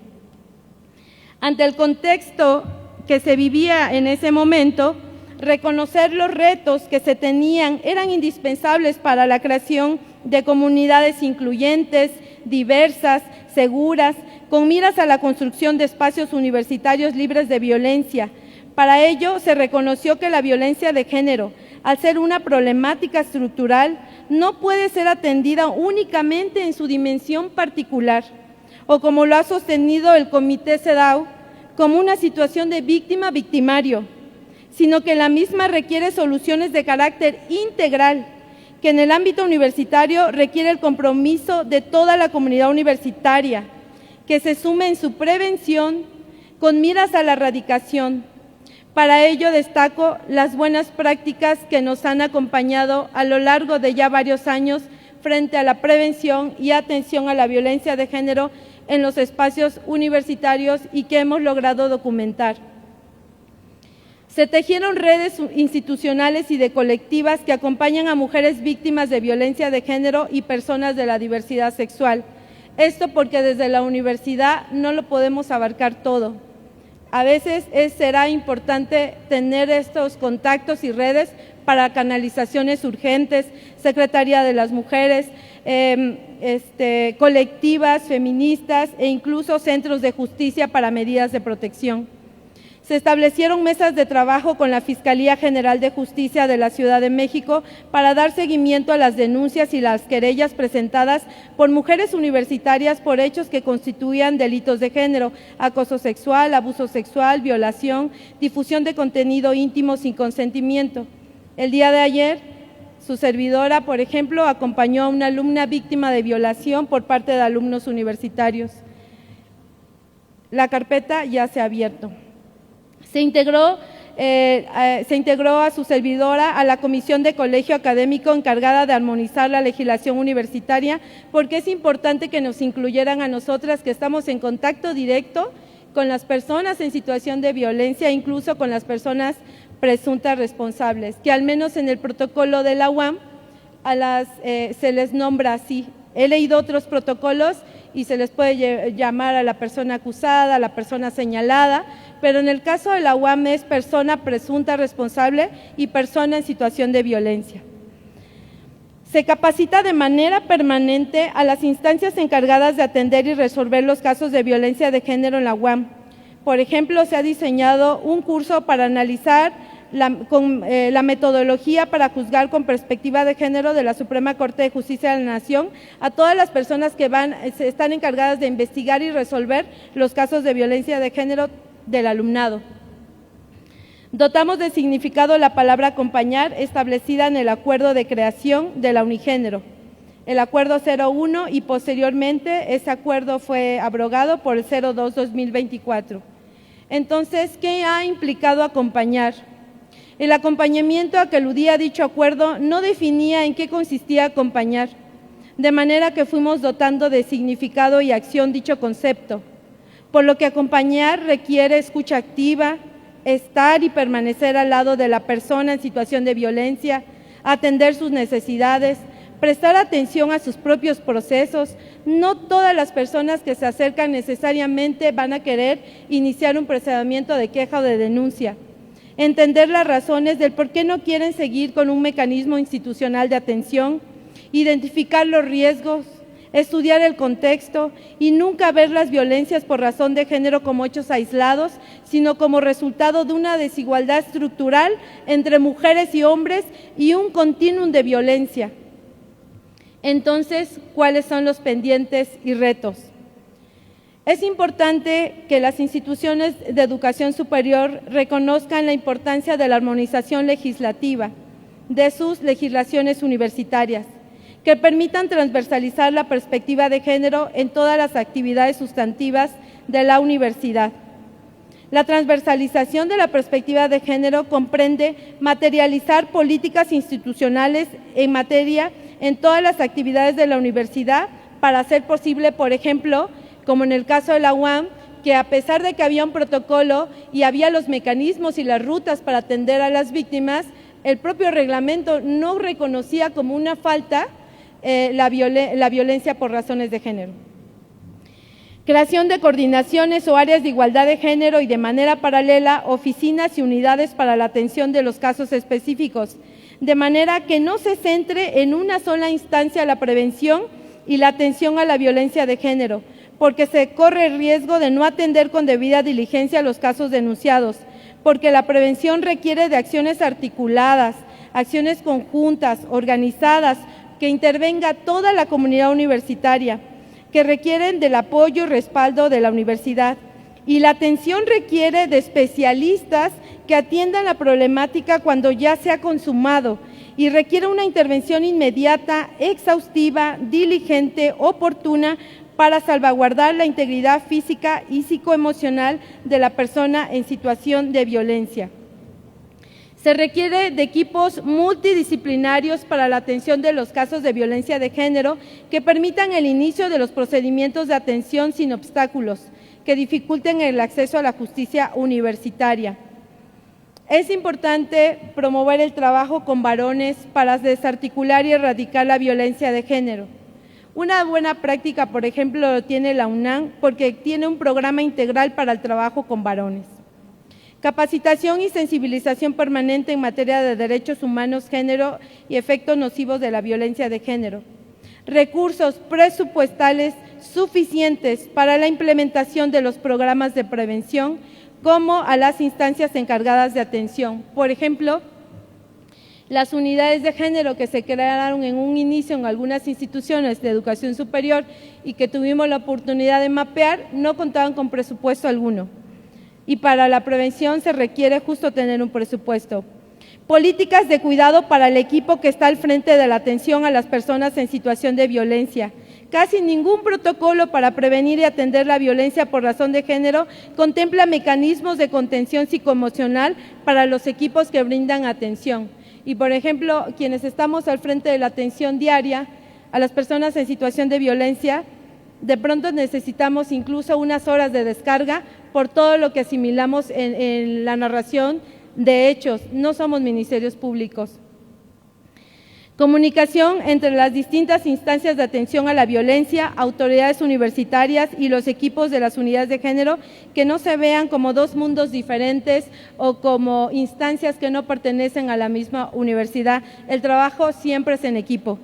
Ante el contexto que se vivía en ese momento, reconocer los retos que se tenían eran indispensables para la creación de comunidades incluyentes, diversas, seguras, con miras a la construcción de espacios universitarios libres de violencia. Para ello, se reconoció que la violencia de género, al ser una problemática estructural, no puede ser atendida únicamente en su dimensión particular, o como lo ha sostenido el Comité CEDAW, como una situación de víctima-victimario, sino que la misma requiere soluciones de carácter integral, que en el ámbito universitario requiere el compromiso de toda la comunidad universitaria, que se sume en su prevención con miras a la erradicación. Para ello destaco las buenas prácticas que nos han acompañado a lo largo de ya varios años frente a la prevención y atención a la violencia de género en los espacios universitarios y que hemos logrado documentar. Se tejieron redes institucionales y de colectivas que acompañan a mujeres víctimas de violencia de género y personas de la diversidad sexual. Esto porque desde la universidad no lo podemos abarcar todo. A veces será importante tener estos contactos y redes para canalizaciones urgentes, Secretaría de las Mujeres, colectivas feministas e incluso centros de justicia para medidas de protección. Se establecieron mesas de trabajo con la Fiscalía General de Justicia de la Ciudad de México para dar seguimiento a las denuncias y las querellas presentadas por mujeres universitarias por hechos que constituían delitos de género, acoso sexual, abuso sexual, violación, difusión de contenido íntimo sin consentimiento. El día de ayer, su servidora, por ejemplo, acompañó a una alumna víctima de violación por parte de alumnos universitarios. La carpeta ya se ha abierto. Se integró se integró a su servidora a la Comisión de Colegio Académico encargada de armonizar la legislación universitaria, porque es importante que nos incluyeran a nosotras que estamos en contacto directo con las personas en situación de violencia, incluso con las personas presuntas responsables, que al menos en el protocolo de la UAM se les nombra así. He leído otros protocolos y se les puede llamar a la persona acusada, a la persona señalada, pero en el caso de la UAM es persona presunta responsable y persona en situación de violencia. Se capacita de manera permanente a las instancias encargadas de atender y resolver los casos de violencia de género en la UAM. Por ejemplo, se ha diseñado un curso para analizar la metodología para juzgar con perspectiva de género de la Suprema Corte de Justicia de la Nación a todas las personas que están encargadas de investigar y resolver los casos de violencia de género del alumnado. Dotamos de significado la palabra acompañar establecida en el acuerdo de creación de la Unigénero, el acuerdo 01, y posteriormente ese acuerdo fue abrogado por el 02-2024. Entonces, ¿qué ha implicado acompañar? El acompañamiento a que aludía dicho acuerdo no definía en qué consistía acompañar, de manera que fuimos dotando de significado y acción dicho concepto, por lo que acompañar requiere escucha activa, estar y permanecer al lado de la persona en situación de violencia, atender sus necesidades, prestar atención a sus propios procesos. No todas las personas que se acercan necesariamente van a querer iniciar un procedimiento de queja o de denuncia. Entender las razones del por qué no quieren seguir con un mecanismo institucional de atención, identificar los riesgos, estudiar el contexto y nunca ver las violencias por razón de género como hechos aislados, sino como resultado de una desigualdad estructural entre mujeres y hombres y un continuum de violencia. Entonces, ¿cuáles son los pendientes y retos? Es importante que las instituciones de educación superior reconozcan la importancia de la armonización legislativa de sus legislaciones universitarias, que permitan transversalizar la perspectiva de género en todas las actividades sustantivas de la universidad. La transversalización de la perspectiva de género comprende materializar políticas institucionales en materia en todas las actividades de la universidad para hacer posible, por ejemplo, como en el caso de la UAM, que a pesar de que había un protocolo y había los mecanismos y las rutas para atender a las víctimas, el propio reglamento no reconocía como una falta la violencia por razones de género. Creación de coordinaciones o áreas de igualdad de género y de manera paralela oficinas y unidades para la atención de los casos específicos, de manera que no se centre en una sola instancia la prevención y la atención a la violencia de género, porque se corre el riesgo de no atender con debida diligencia los casos denunciados, porque la prevención requiere de acciones articuladas, acciones conjuntas, organizadas, que intervenga toda la comunidad universitaria, que requieren del apoyo y respaldo de la universidad. Y la atención requiere de especialistas que atiendan la problemática cuando ya se ha consumado y requiere una intervención inmediata, exhaustiva, diligente, oportuna, para salvaguardar la integridad física y psicoemocional de la persona en situación de violencia. Se requiere de equipos multidisciplinarios para la atención de los casos de violencia de género que permitan el inicio de los procedimientos de atención sin obstáculos, que dificulten el acceso a la justicia universitaria. Es importante promover el trabajo con varones para desarticular y erradicar la violencia de género. Una buena práctica, por ejemplo, lo tiene la UNAM porque tiene un programa integral para el trabajo con varones. Capacitación y sensibilización permanente en materia de derechos humanos, género y efectos nocivos de la violencia de género. Recursos presupuestales suficientes para la implementación de los programas de prevención, como a las instancias encargadas de atención. Por ejemplo, las unidades de género que se crearon en un inicio en algunas instituciones de educación superior y que tuvimos la oportunidad de mapear, no contaban con presupuesto alguno. Y para la prevención se requiere justo tener un presupuesto. Políticas de cuidado para el equipo que está al frente de la atención a las personas en situación de violencia, Casi ningún protocolo para prevenir y atender la violencia por razón de género contempla mecanismos de contención psicoemocional para los equipos que brindan atención. Y, por ejemplo, quienes estamos al frente de la atención diaria a las personas en situación de violencia, de pronto necesitamos incluso unas horas de descarga por todo lo que asimilamos en la narración de hechos. No somos ministerios públicos. Comunicación entre las distintas instancias de atención a la violencia, autoridades universitarias y los equipos de las unidades de género, que no se vean como dos mundos diferentes o como instancias que no pertenecen a la misma universidad. El trabajo siempre es en equipo.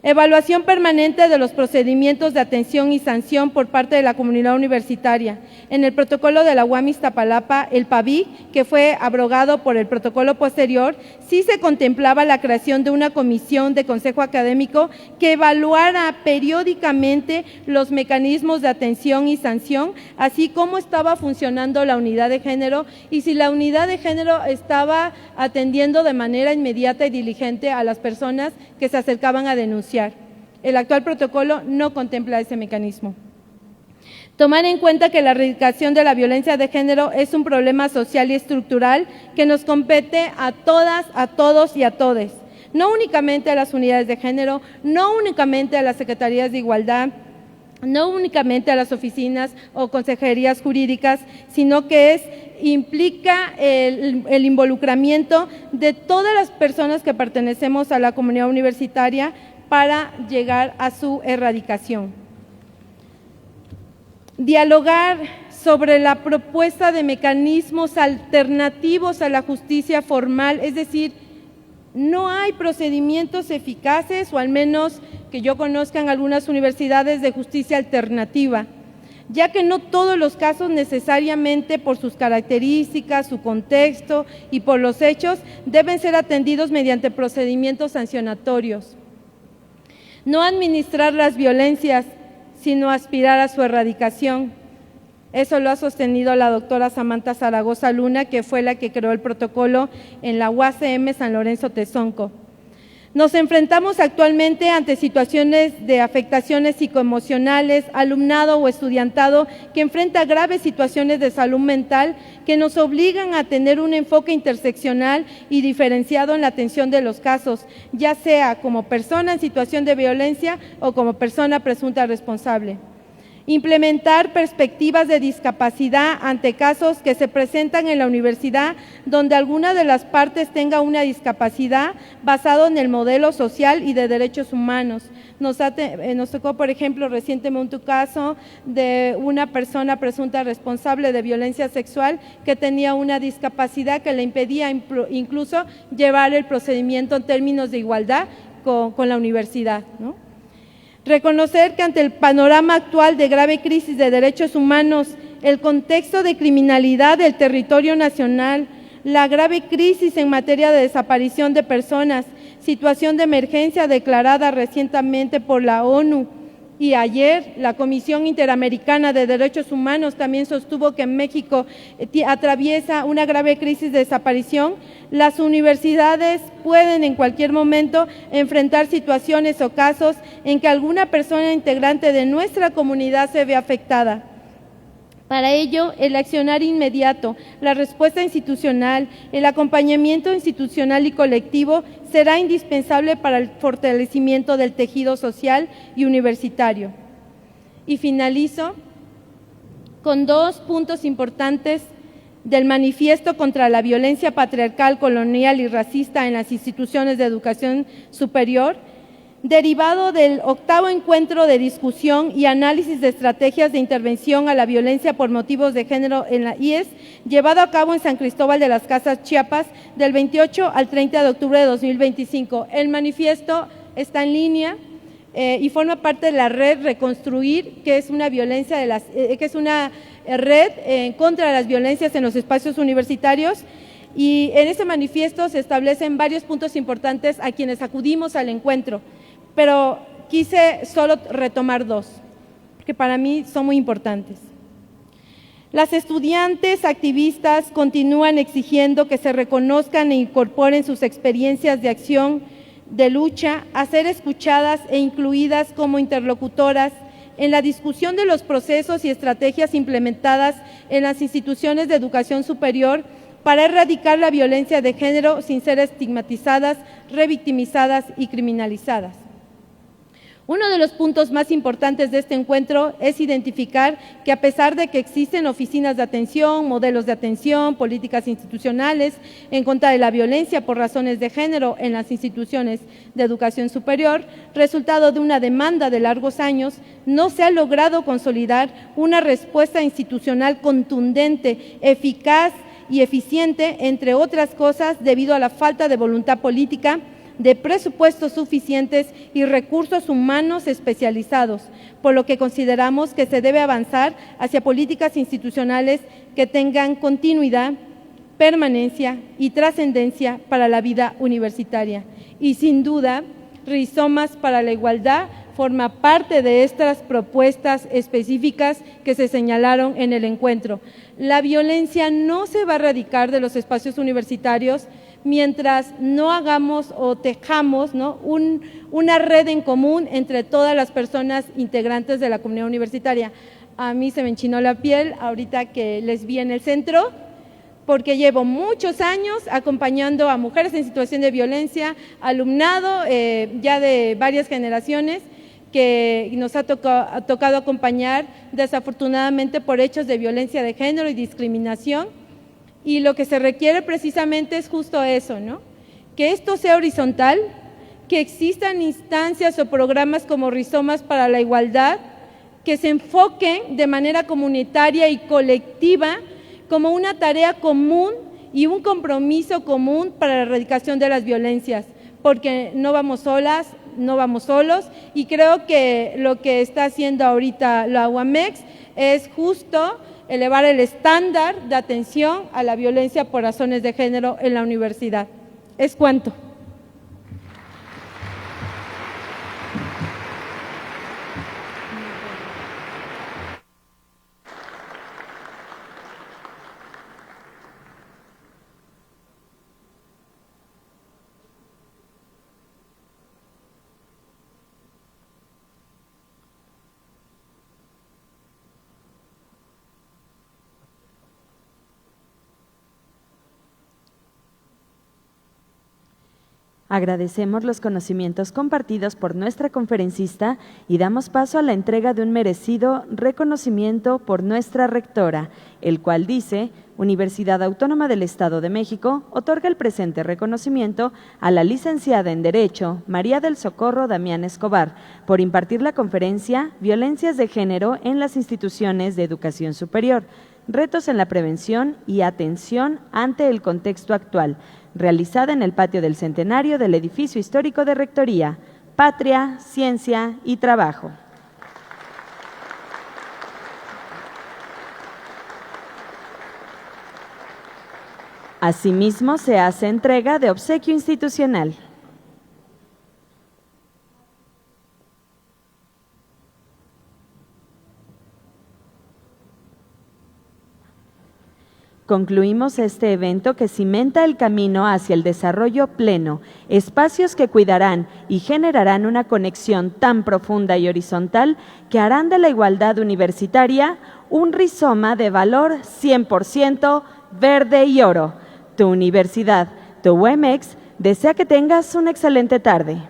Evaluación permanente de los procedimientos de atención y sanción por parte de la comunidad universitaria. En el protocolo de la UAM Iztapalapa, el PAVI, que fue abrogado por el protocolo posterior, sí se contemplaba la creación de una comisión de consejo académico que evaluara periódicamente los mecanismos de atención y sanción, así como estaba funcionando la unidad de género y si la unidad de género estaba atendiendo de manera inmediata y diligente a las personas que se acercaban a denunciar. El actual protocolo no contempla ese mecanismo. Tomar en cuenta que la erradicación de la violencia de género es un problema social y estructural que nos compete a todas, a todos y a todes, no únicamente a las unidades de género, no únicamente a las secretarías de igualdad, no únicamente a las oficinas o consejerías jurídicas, sino que implica el involucramiento de todas las personas que pertenecemos a la comunidad universitaria para llegar a su erradicación. Dialogar sobre la propuesta de mecanismos alternativos a la justicia formal, es decir, no hay procedimientos eficaces, o al menos que yo conozca en algunas universidades, de justicia alternativa, ya que no todos los casos necesariamente por sus características, su contexto y por los hechos deben ser atendidos mediante procedimientos sancionatorios. No administrar las violencias, sino aspirar a su erradicación. Eso lo ha sostenido la doctora Samantha Zaragoza Luna, que fue la que creó el protocolo en la UACM San Lorenzo Tezonco. Nos enfrentamos actualmente ante situaciones de afectaciones psicoemocionales, alumnado o estudiantado que enfrenta graves situaciones de salud mental que nos obligan a tener un enfoque interseccional y diferenciado en la atención de los casos, ya sea como persona en situación de violencia o como persona presunta responsable. Implementar perspectivas de discapacidad ante casos que se presentan en la universidad donde alguna de las partes tenga una discapacidad basado en el modelo social y de derechos humanos. Nos tocó, por ejemplo, recientemente un caso de una persona presunta responsable de violencia sexual que tenía una discapacidad que le impedía incluso llevar el procedimiento en términos de igualdad con la universidad, ¿no? Reconocer que ante el panorama actual de grave crisis de derechos humanos, el contexto de criminalidad del territorio nacional, la grave crisis en materia de desaparición de personas, situación de emergencia declarada recientemente por la ONU, y ayer la Comisión Interamericana de Derechos Humanos también sostuvo que México atraviesa una grave crisis de desaparición, las universidades pueden en cualquier momento enfrentar situaciones o casos en que alguna persona integrante de nuestra comunidad se ve afectada. Para ello, el accionar inmediato, la respuesta institucional, el acompañamiento institucional y colectivo será indispensable para el fortalecimiento del tejido social y universitario. Y finalizo con 2 puntos importantes del Manifiesto contra la Violencia Patriarcal, Colonial y Racista en las Instituciones de Educación Superior, derivado del 8º encuentro de discusión y análisis de estrategias de intervención a la violencia por motivos de género en la IES, llevado a cabo en San Cristóbal de las Casas, Chiapas, del 28 al 30 de octubre de 2025. El manifiesto está en línea y forma parte de la red Reconstruir, que es una red en contra de las violencias en los espacios universitarios. Y en este manifiesto se establecen varios puntos importantes a quienes acudimos al encuentro, pero quise solo retomar 2, que para mí son muy importantes. Las estudiantes activistas continúan exigiendo que se reconozcan e incorporen sus experiencias de acción de lucha a ser escuchadas e incluidas como interlocutoras en la discusión de los procesos y estrategias implementadas en las instituciones de educación superior para erradicar la violencia de género sin ser estigmatizadas, revictimizadas y criminalizadas. Uno de los puntos más importantes de este encuentro es identificar que a pesar de que existen oficinas de atención, modelos de atención, políticas institucionales en contra de la violencia por razones de género en las instituciones de educación superior, resultado de una demanda de largos años, no se ha logrado consolidar una respuesta institucional contundente, eficaz y eficiente, entre otras cosas, debido a la falta de voluntad política, de presupuestos suficientes y recursos humanos especializados, por lo que consideramos que se debe avanzar hacia políticas institucionales que tengan continuidad, permanencia y trascendencia para la vida universitaria. Y sin duda, Rizomas para la Igualdad forma parte de estas propuestas específicas que se señalaron en el encuentro. La violencia no se va a erradicar de los espacios universitarios mientras no hagamos o tejamos, ¿no?, una red en común entre todas las personas integrantes de la comunidad universitaria. A mí se me enchinó la piel ahorita que les vi en el centro, porque llevo muchos años acompañando a mujeres en situación de violencia, alumnado ya de varias generaciones, que nos ha tocado acompañar desafortunadamente por hechos de violencia de género y discriminación. Y lo que se requiere precisamente es justo eso, ¿no? Que esto sea horizontal, que existan instancias o programas como Rizomas para la Igualdad, que se enfoquen de manera comunitaria y colectiva como una tarea común y un compromiso común para la erradicación de las violencias, porque no vamos solas, no vamos solos, y creo que lo que está haciendo ahorita la UAMEX es justo elevar el estándar de atención a la violencia por razones de género en la universidad. ¿Es cuánto?
Agradecemos los conocimientos compartidos por nuestra conferencista y damos paso a la entrega de un merecido reconocimiento por nuestra rectora, el cual dice: Universidad Autónoma del Estado de México otorga el presente reconocimiento a la licenciada en Derecho María del Socorro Damián Escobar por impartir la conferencia Violencias de Género en las Instituciones de Educación Superior, retos en la prevención y atención ante el contexto actual, realizada en el patio del Centenario del Edificio Histórico de Rectoría, Patria, Ciencia y Trabajo. Asimismo, se hace entrega de obsequio institucional. Concluimos este evento que cimenta el camino hacia el desarrollo pleno, espacios que cuidarán y generarán una conexión tan profunda y horizontal que harán de la igualdad universitaria un rizoma de valor 100% verde y oro. Tu universidad, tu UAMEX, desea que tengas una excelente tarde.